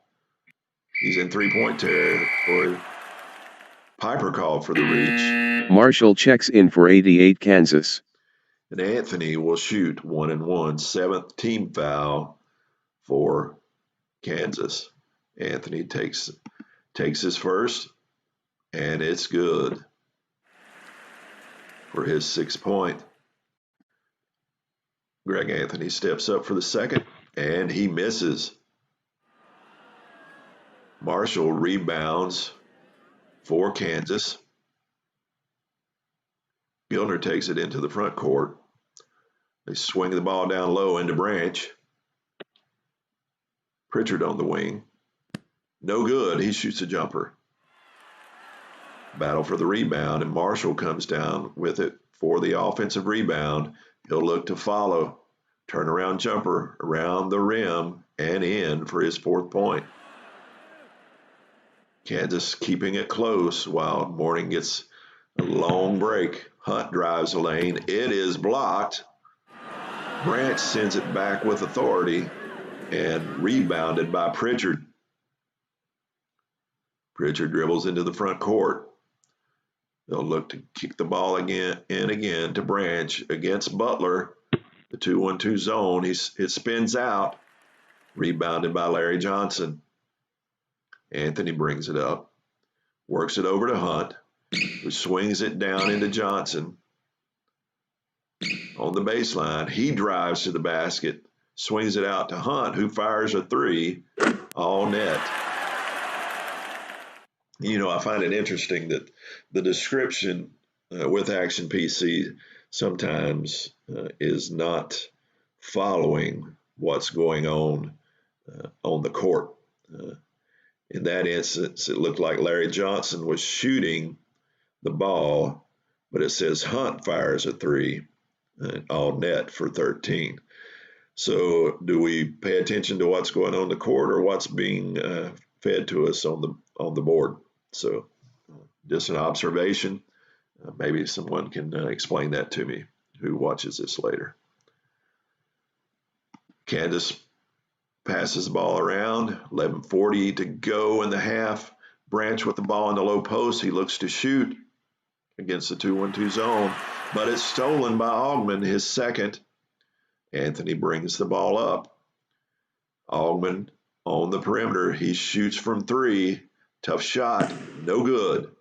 He's in 3-point territory. Piper called for the reach. Marshall checks in for 88 Kansas. And Anthony will shoot 1 and 1, 7th team foul for Kansas. Anthony takes his first, and it's good for his 6th point. Greg Anthony steps up for the second, and he misses. Marshall rebounds for Kansas. Gildner takes it into the front court. They swing the ball down low into Branch. Pritchard on the wing. No good. He shoots a jumper. Battle for the rebound, and Marshall comes down with it for the offensive rebound. He'll look to follow. Turnaround jumper around the rim and in for his 4th point. Kansas keeping it close while Morning gets a long break. Hunt drives the lane. It is blocked. Branch sends it back with authority and rebounded by Pritchard. Pritchard dribbles into the front court. They'll look to kick the ball again to Branch against Butler. The 2-1-2 zone. It spins out. Rebounded by Larry Johnson. Anthony brings it up. Works it over to Hunt, who swings it down into Johnson. On the baseline, he drives to the basket, swings it out to Hunt, who fires a 3, all net. I find it interesting that the description with Action PC sometimes is not following what's going on the court. In that instance, it looked like Larry Johnson was shooting the ball, but it says Hunt fires a 3, all net for 13. So do we pay attention to what's going on the court or what's being fed to us on the board? So just an observation. Maybe someone can explain that to me who watches this later. Kansas Passes the ball around. 11:40 to go in the half. Branch with the ball in the low post. He looks to shoot against the 2-1-2 zone, but it's stolen by Augman, his second. Anthony brings the ball up. Augman on the perimeter. He shoots from three. Tough shot. No good.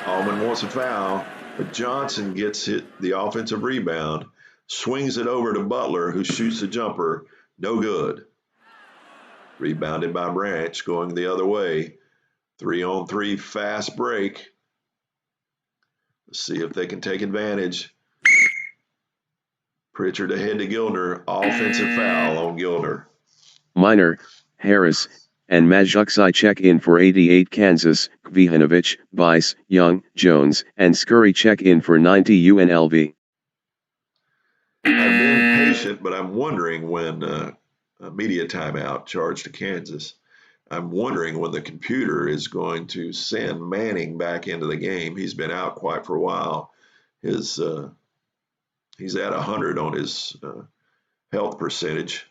Augman wants a foul, but Johnson gets the offensive rebound. Swings it over to Butler, who shoots the jumper. No good. Rebounded by Branch, going the other way. 3-on-3 fast break. Let's see if they can take advantage. Pritchard ahead to Gilner. Offensive foul on Gilner. Minor, Harris, and Majuksai check in for 88 Kansas, Kvihanovich, Bice, Young, Jones, and Scurry check in for 90 UNLV. I've been patient, but I'm wondering when a media timeout charged to Kansas. I'm wondering when the computer is going to send Manning back into the game. He's been out quite for a while. He's at 100 on his health percentage.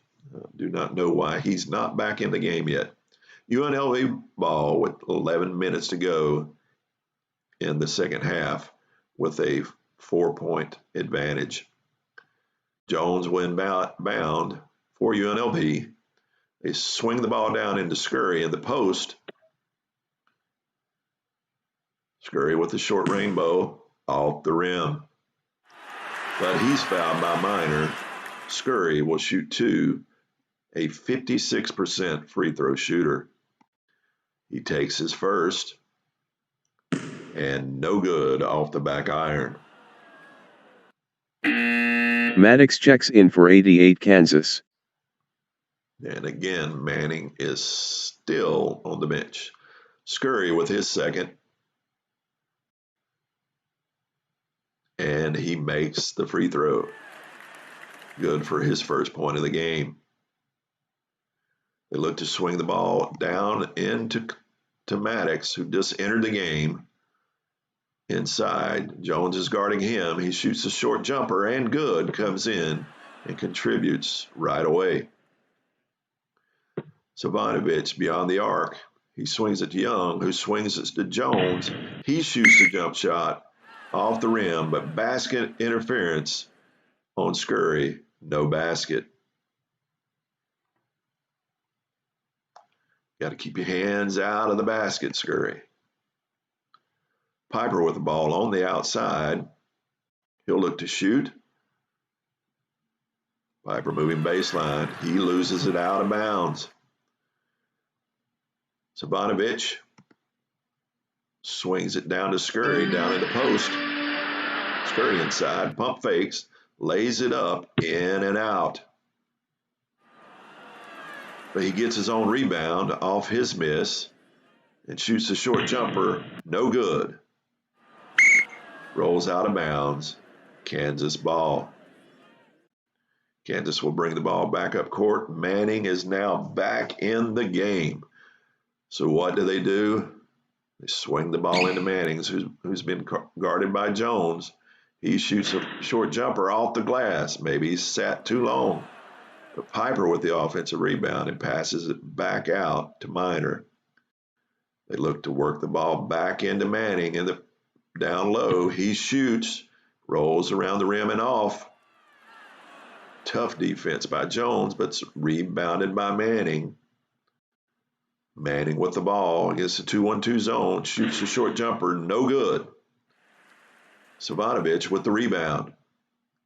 Do not know why he's not back in the game yet. UNLV ball with 11 minutes to go in the second half with a 4-point advantage. Jones will inbound for UNLV. They swing the ball down into Scurry in the post. Scurry with the short rainbow off the rim. But he's fouled by Minor. Scurry will shoot two, a 56% free throw shooter. He takes his first, and no good off the back iron. Maddox checks in for 88 Kansas. And again, Manning is still on the bench. Scurry with his second. And he makes the free throw. Good for his first point of the game. They look to swing the ball down into Maddox, who just entered the game. Inside, Jones is guarding him. He shoots a short jumper and good, comes in and contributes right away. Savanovich beyond the arc. He swings it to Young, who swings it to Jones. He shoots the jump shot off the rim, but basket interference on Scurry. No basket. Got to keep your hands out of the basket, Scurry. Piper with the ball on the outside. He'll look to shoot. Piper moving baseline. He loses it out of bounds. Savanovich swings it down to Scurry, down in the post. Scurry inside, pump fakes, lays it up, in and out. But he gets his own rebound off his miss and shoots a short jumper, no good. Rolls out of bounds, Kansas ball. Kansas will bring the ball back up court. Manning is now back in the game. So what do? They swing the ball into Manning's, who's been guarded by Jones. He shoots a short jumper off the glass. Maybe he's sat too long. But Piper with the offensive rebound and passes it back out to Minor. They look to work the ball back into Manning in the down low. He shoots, rolls around the rim and off. Tough defense by Jones, but it's rebounded by Manning. Manning with the ball against the 2-1-2 zone, shoots a short jumper, no good. Savanovich with the rebound,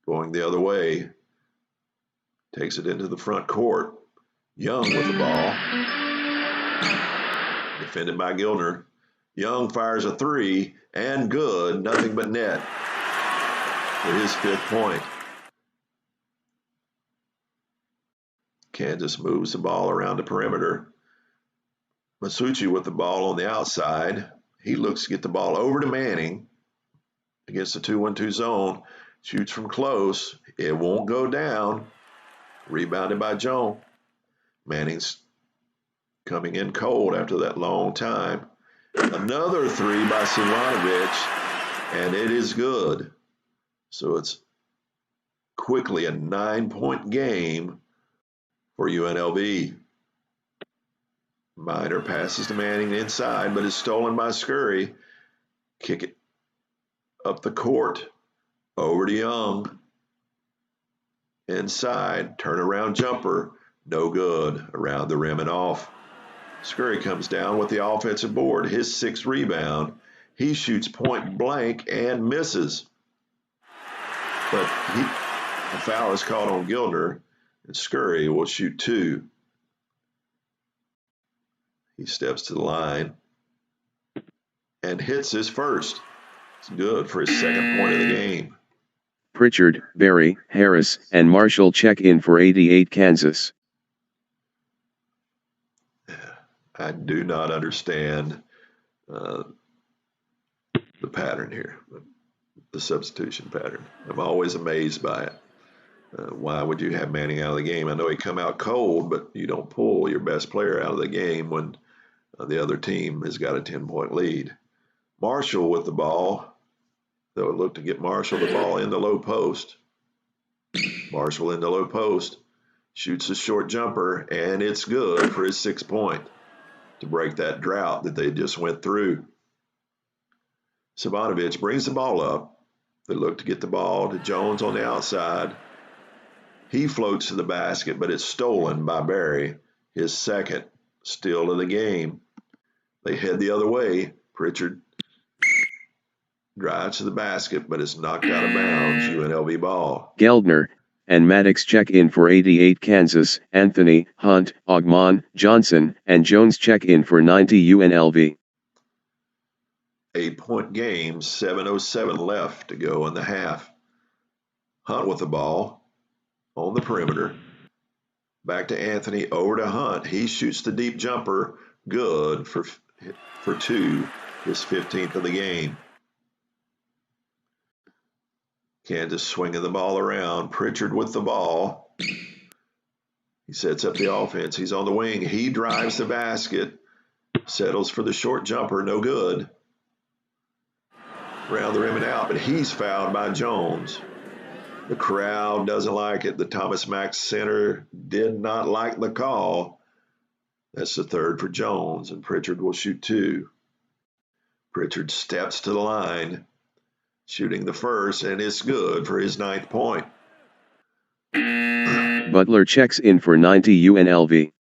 going the other way, takes it into the front court. Young with the ball, defended by Gilner. Young fires a three, and good, nothing but net for his fifth point. Kansas moves the ball around the perimeter. Masucci with the ball on the outside. He looks to get the ball over to Manning against the 2-1-2 zone. Shoots from close. It won't go down. Rebounded by Jones. Manning's coming in cold after that long time. Another three by Savanovich, and it is good. So it's quickly a 9-point game for UNLV. Minor passes to Manning inside, but is stolen by Scurry. Kick it up the court, over to Young. Inside, turnaround jumper, no good, around the rim and off. Scurry comes down with the offensive board, his 6th rebound. He shoots point blank and misses. But a foul is called on Gildner, and Scurry will shoot 2. He steps to the line and hits his first. It's good for his 2nd point of the game. Pritchard, Berry, Harris, and Marshall check in for 88 Kansas. I do not understand the pattern here, the substitution pattern. I'm always amazed by it. Why would you have Manning out of the game? I know he come out cold, but you don't pull your best player out of the game when the other team has got a 10-point lead. Marshall with the ball. They'll look to get Marshall the ball in the low post. Marshall in the low post. Shoots a short jumper, and it's good for his 6th point to break that drought that they just went through. Savanovic brings the ball up. They look to get the ball to Jones on the outside. He floats to the basket, but it's stolen by Berry, his 2nd steal of the game. They head the other way. Pritchard drives to the basket, but it's knocked out of bounds. UNLV ball. Geldner and Maddox check in for 88 Kansas. Anthony, Hunt, Ogman, Johnson, and Jones check in for 90 UNLV. 8-point game, 7:07 left to go in the half. Hunt with the ball on the perimeter. Back to Anthony, over to Hunt. He shoots the deep jumper, good for 2, his 15th of the game. Kansas swinging the ball around. Pritchard with the ball. He sets up the offense. He's on the wing. He drives the basket. Settles for the short jumper. No good. Around the rim and out, but he's fouled by Jones. The crowd doesn't like it. The Thomas Mack Center did not like the call. That's the 3rd for Jones, and Pritchard will shoot 2. Pritchard steps to the line, shooting the first, and it's good for his 9th point. Butler checks in for 90 UNLV.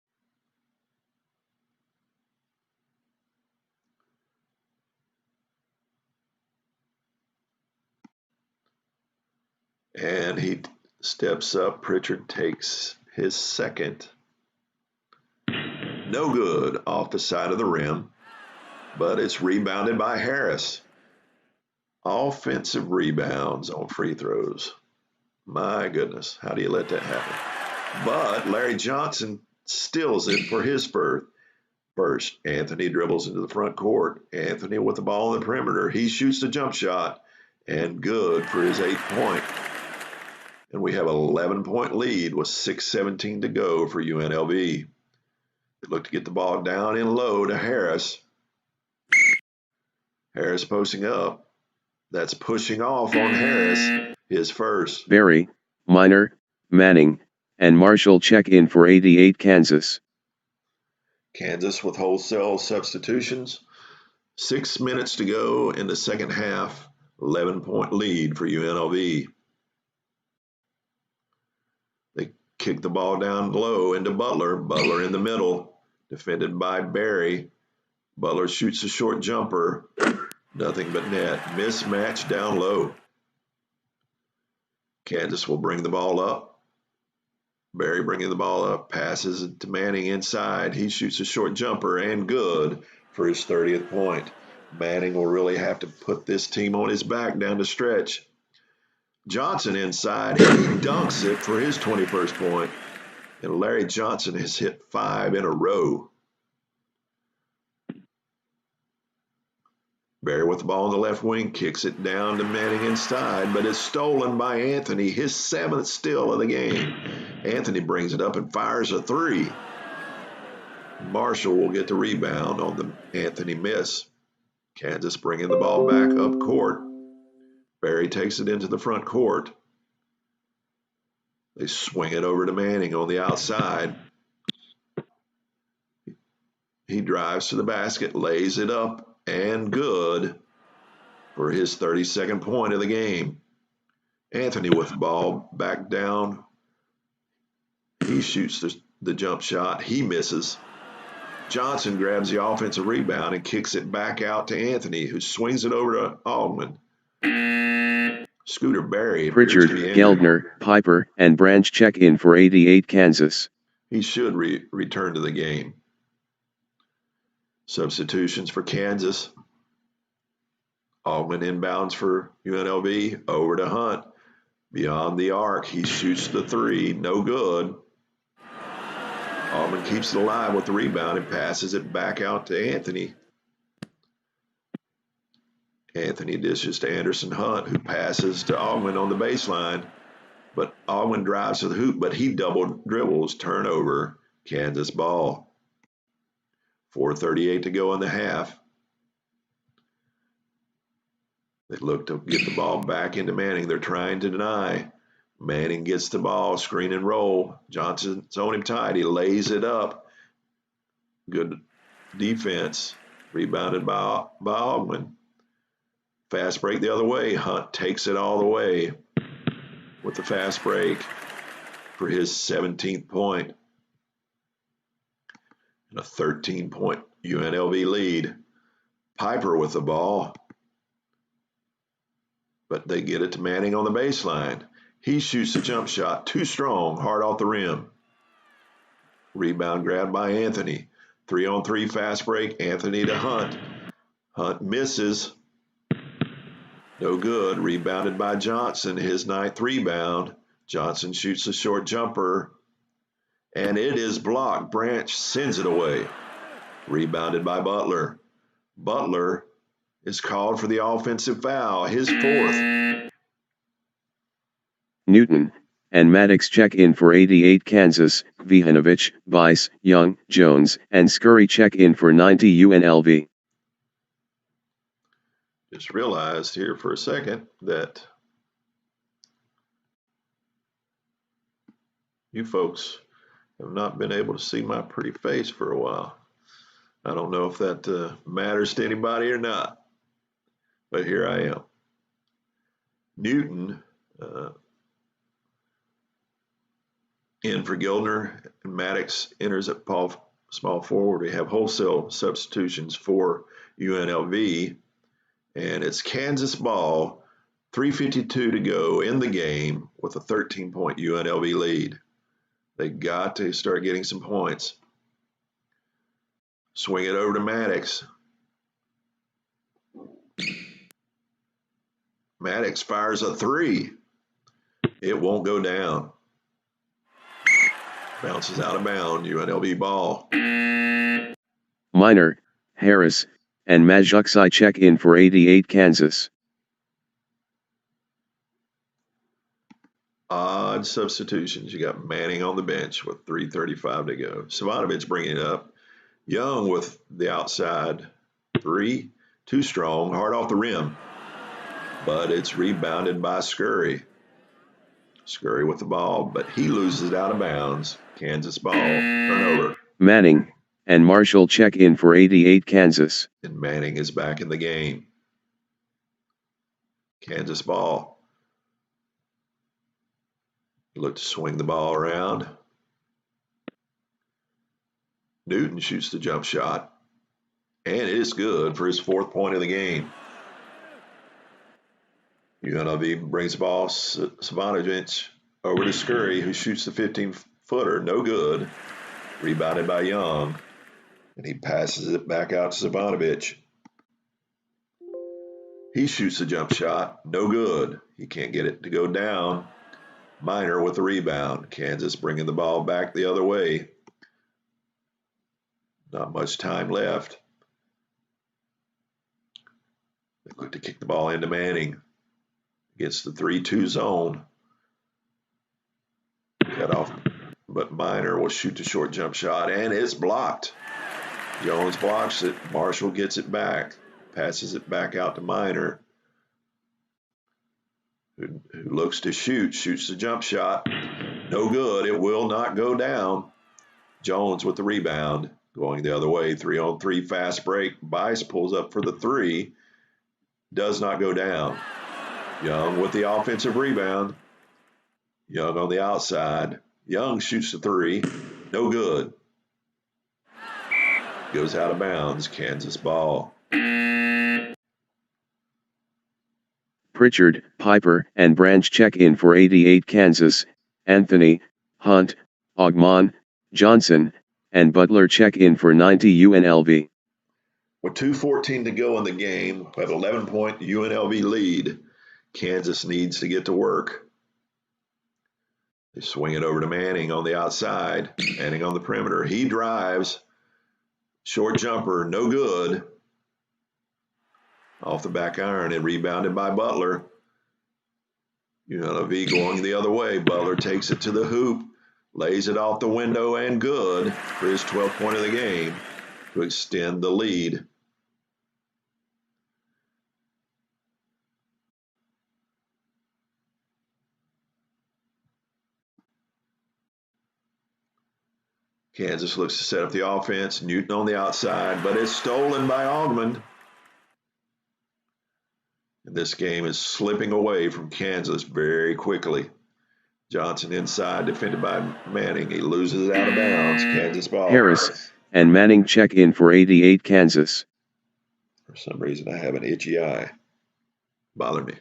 And he steps up. Pritchard takes his 2nd. No good off the side of the rim, but it's rebounded by Harris. Offensive rebounds on free throws. My goodness, how do you let that happen? But Larry Johnson steals it for his first. Anthony dribbles into the front court. Anthony with the ball on the perimeter. He shoots the jump shot, and good for his 8th point. And we have an 11-point lead with 6:17 to go for UNLV. They look to get the ball down in low to Harris. Harris posting up. That's pushing off on Harris, his first. Berry, Minor, Manning, and Marshall check in for 88 Kansas. Kansas with wholesale substitutions. 6 minutes to go in the 2nd half. 11-point lead for UNLV. They kick the ball down low into Butler. Butler in the middle, defended by Berry. Butler shoots a short jumper. Nothing but net. Mismatch down low. Kansas will bring the ball up. Berry bringing the ball up. Passes it to Manning inside. He shoots a short jumper and good for his 30th point. Manning will really have to put this team on his back down the stretch. Johnson inside. He dunks it for his 21st point. And Larry Johnson has hit 5 in a row. Berry with the ball on the left wing, kicks it down to Manning inside, but it's stolen by Anthony, his 7th steal of the game. Anthony brings it up and fires a 3. Marshall will get the rebound on the Anthony miss. Kansas bringing the ball back up court. Berry takes it into the front court. They swing it over to Manning on the outside. He drives to the basket, lays it up, and good for his 32nd point of the game. Anthony with the ball back down. He shoots the jump shot. He misses. Johnson grabs the offensive rebound and kicks it back out to Anthony, who swings it over to Augman. Scooter Berry Pritchard, Geldner, Piper, and Branch check in for 88 Kansas. He should return to the game. Substitutions for Kansas. Augman inbounds for UNLV, over to Hunt. Beyond the arc, he shoots the three, no good. Augman keeps it alive with the rebound and passes it back out to Anthony. Anthony dishes to Anderson Hunt, who passes to Augman on the baseline. But Augman drives to the hoop, but he double dribbles, turnover, Kansas ball. 4:38 to go in the half. They look to get the ball back into Manning. They're trying to deny. Manning gets the ball, screen and roll. Johnson's on him tight. He lays it up. Good defense. Rebounded by Augman. Fast break the other way. Hunt takes it all the way with the fast break for his 17th point. And a 13-point UNLV lead. Piper with the ball. But they get it to Manning on the baseline. He shoots a jump shot, too strong, hard off the rim. Rebound grabbed by Anthony. 3-on-3 fast break, Anthony to Hunt. Hunt misses. No good. Rebounded by Johnson, his 9th rebound. Johnson shoots a short jumper, and it is blocked. Branch sends it away. Rebounded by Butler. Butler is called for the offensive foul, his 4th. Newton and Maddox check in for 88 Kansas. Vihanovich, Weiss, Young, Jones, and Scurry check in for 90 UNLV. Just realized here for a second that you folks have not been able to see my pretty face for a while. I don't know if that matters to anybody or not, but here I am. Newton in for Geldner, and Maddox enters at small forward. We have wholesale substitutions for UNLV, and it's Kansas ball, 3:52 to go in the game with a 13-point UNLV lead. They got to start getting some points. Swing it over to Maddox. Maddox fires a three. It won't go down. Bounces out of bounds, UNLV ball. Minor, Harris, and Majuksai check in for 88 Kansas. Odd substitutions. You got Manning on the bench with 3:35 to go. Savanovich bringing it up. Young with the outside three. Too strong, hard off the rim. But it's rebounded by Scurry. Scurry with the ball, but he loses it out of bounds. Kansas ball, turnover. Manning and Marshall check in for 88 Kansas. And Manning is back in the game. Kansas ball. Look to swing the ball around. Newton shoots the jump shot, and it is good for his 4th point of the game. UNLV brings the ball, Savanovich over to Scurry, who shoots the 15-footer, no good. Rebounded by Young, and he passes it back out to Savanovich. He shoots the jump shot, no good. He can't get it to go down. Minor with the rebound. Kansas bringing the ball back the other way. Not much time left. They look to kick the ball into Manning. Gets the 3-2 zone. Cut off, but Minor will shoot the short jump shot, and it's blocked. Jones blocks it. Marshall gets it back. Passes it back out to Minor, who looks to shoot. Shoots the jump shot. No good. It will not go down. Jones with the rebound. Going the other way, 3-on-3 fast break. Bice pulls up for the three. Does not go down. Young with the offensive rebound. Young on the outside. Young shoots the three. No good. Goes out of bounds. Kansas ball. Pritchard, Piper, and Branch check in for 88 Kansas. Anthony, Hunt, Ogman, Johnson, and Butler check in for 90 UNLV. With 2:14 to go in the game, we have an 11-point UNLV lead. Kansas needs to get to work. They swing it over to Manning on the outside. Manning on the perimeter. He drives. Short jumper, no good. Off the back iron and rebounded by Butler. UNLV going the other way. Butler takes it to the hoop. Lays it off the window and good for his 12th point of the game to extend the lead. Kansas looks to set up the offense. Newton on the outside, but it's stolen by Ogman. And this game is slipping away from Kansas very quickly. Johnson inside, defended by Manning. He loses it out of bounds. Kansas ball. Harris and Manning check in for 88 Kansas. For some reason, I have an itchy eye. Bother me.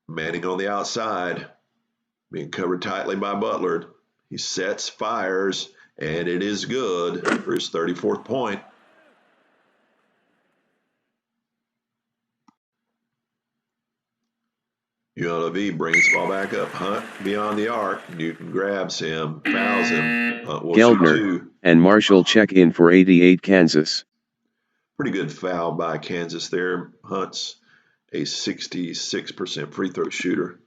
Manning on the outside, being covered tightly by Butler. He sets, fires, and it is good for his 34th point. UNLV brings the ball back up. Hunt beyond the arc. Newton grabs him, fouls him. Hunt will shoot two. And Marshall check in for 88 Kansas. Pretty good foul by Kansas there. Hunt's a 66% free throw shooter.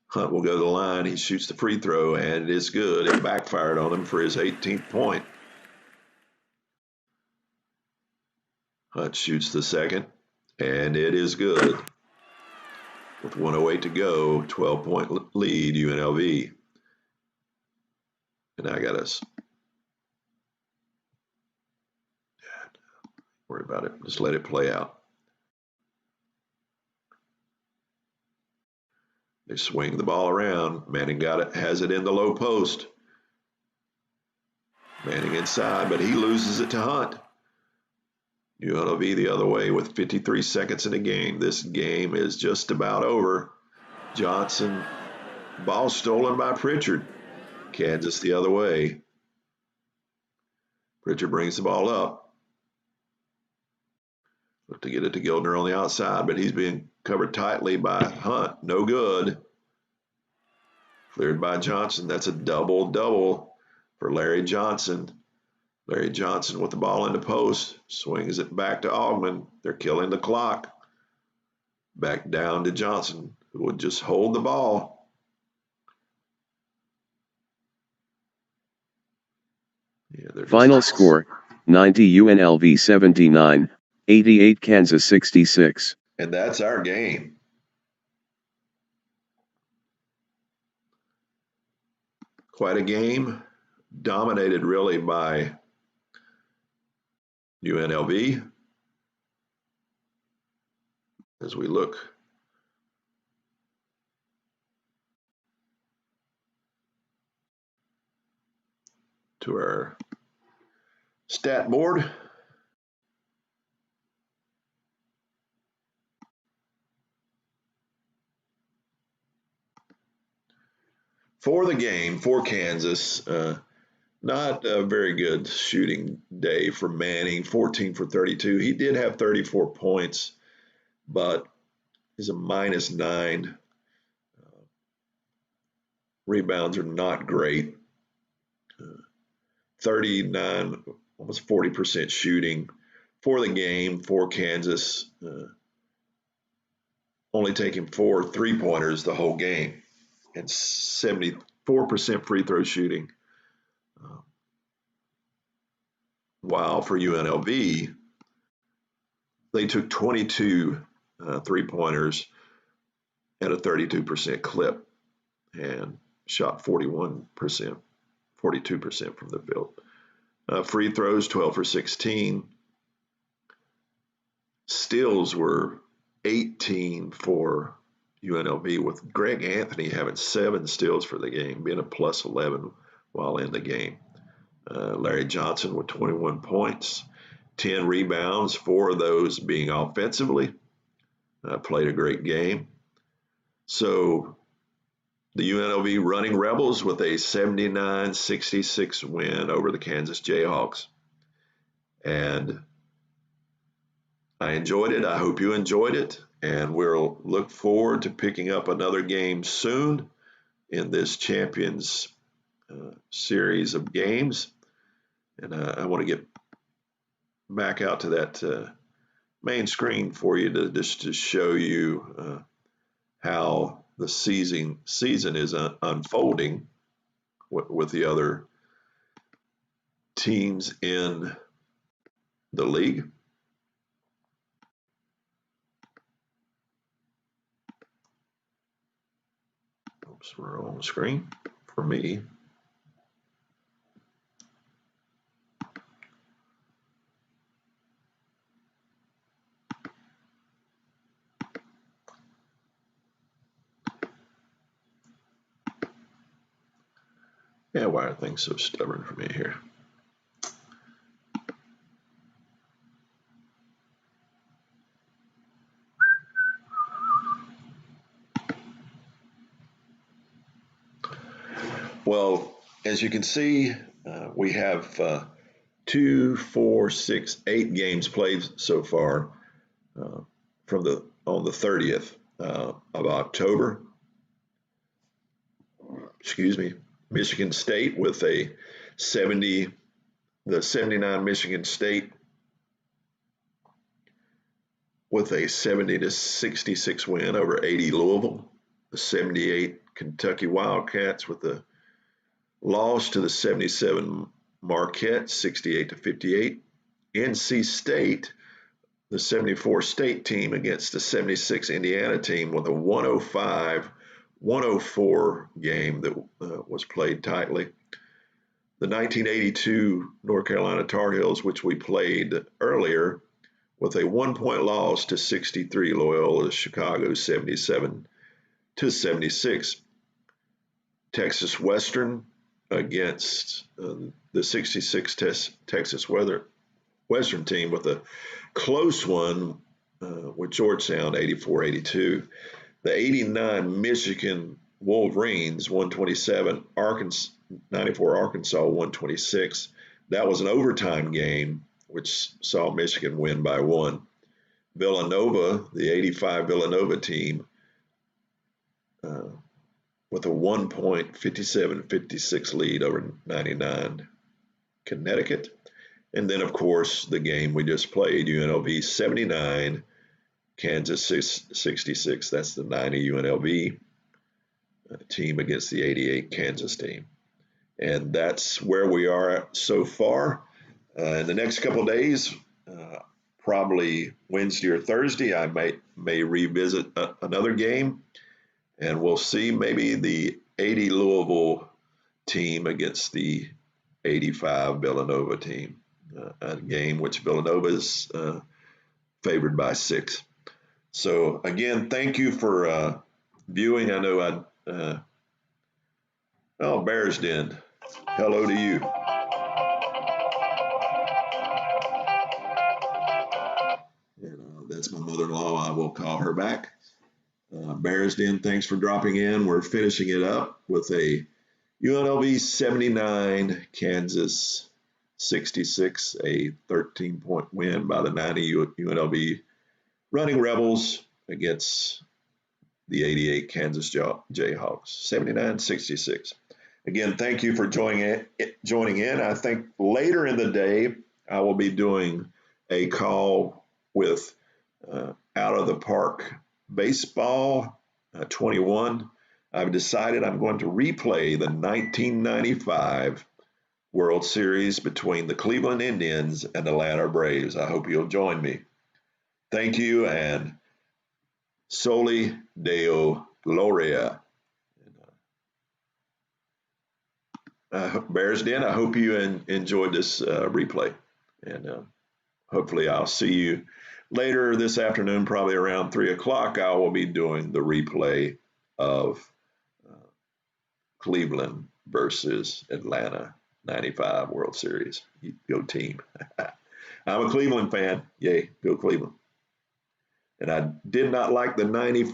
Hunt will go to the line. He shoots the free throw, and it is good. It backfired on him for his 18th point. Hunt shoots the second, and it is good. With 1:08 to go, 12-point lead, UNLV. And I got us. Worry about it. Just let it play out. They swing the ball around. Manning got it, has it in the low post. Manning inside, but he loses it to Hunt. UNLV the other way with 53 seconds in the game. This game is just about over. Johnson, ball stolen by Pritchard. Kansas the other way. Pritchard brings the ball up. Look to get it to Gildner on the outside, but he's being covered tightly by Hunt. No good. Cleared by Johnson. That's a double-double for Larry Johnson. Larry Johnson with the ball in the post, swings it back to Ogman. They're killing the clock. Back down to Johnson, who would just hold the ball. Yeah, Final score, 90 UNLV 79, 88 Kansas 66. And that's our game. Quite a game, dominated really by UNLV. As we look to our stat board, for the game for Kansas, not a very good shooting day for Manning, 14 for 32. He did have 34 points, but he's a -9. Rebounds are not great. 39, almost 40% shooting for the game for Kansas. Only taking 4 3-pointers the whole game and 74% free throw shooting. While for UNLV, they took 22 3-pointers at a 32% clip and shot 41%. 42% from the field. Free throws, 12 for 16. Steals were 18 for UNLV, with Greg Anthony having 7 steals for the game, being a plus 11 while in the game. Larry Johnson with 21 points, 10 rebounds, 4 of those being offensively. Played a great game. So the UNLV Running Rebels with a 79-66 win over the Kansas Jayhawks. And I enjoyed it. I hope you enjoyed it. And we'll look forward to picking up another game soon in this Champions series of games. And I want to get back out to that main screen for you to show you how the season is unfolding with the other teams in the league. Oops, we're on the screen for me. Yeah, why are things so stubborn for me here? Well, as you can see, we have 2, 4, 6, 8 games played so far on the 30th of October. Excuse me. Michigan State with the 79 Michigan State with a 70-66 win over 80 Louisville. The 78 Kentucky Wildcats with the loss to the 77 Marquette, 68-58. NC State, the 74 State team against the 76 Indiana team with a 105-104 game that was played tightly. The 1982 North Carolina Tar Heels, which we played earlier, with a 1-point loss to 63 Loyola Chicago, 77-76. Texas Western against the 66 Texas Western team with a close one with Georgetown, 84-82. The 89 Michigan Wolverines, 127, 94 Arkansas, 126. That was an overtime game, which saw Michigan win by 1. Villanova, the 85 Villanova team, with a 1-point, 57-56 lead over 99 Connecticut. And then, of course, the game we just played, UNLV 79, Kansas 66. That's the 90 UNLV team against the 88 Kansas team. And that's where we are so far. In the next couple of days, probably Wednesday or Thursday, I may revisit another game. And we'll see maybe the 80 Louisville team against the 85 Villanova team. A game which Villanova is favored by 6. So again, thank you for viewing. I know Bears Den, hello to you. And that's my mother-in-law. I will call her back. Bears Den, thanks for dropping in. We're finishing it up with a UNLV 79, Kansas 66, a 13-point win by the 90 UNLV Running Rebels against the 88 Kansas Jayhawks, 79-66. Again, thank you for joining in. I think later in the day, I will be doing a call with Out of the Park Baseball 21. I've decided I'm going to replay the 1995 World Series between the Cleveland Indians and the Atlanta Braves. I hope you'll join me. Thank you, and Soli Deo Gloria. Bears Den, I hope you enjoyed this replay. And hopefully I'll see you later this afternoon, probably around 3 o'clock. I will be doing the replay of Cleveland versus Atlanta 95 World Series. Go team. I'm a Cleveland fan. Yay, go Cleveland. And I did not like the 94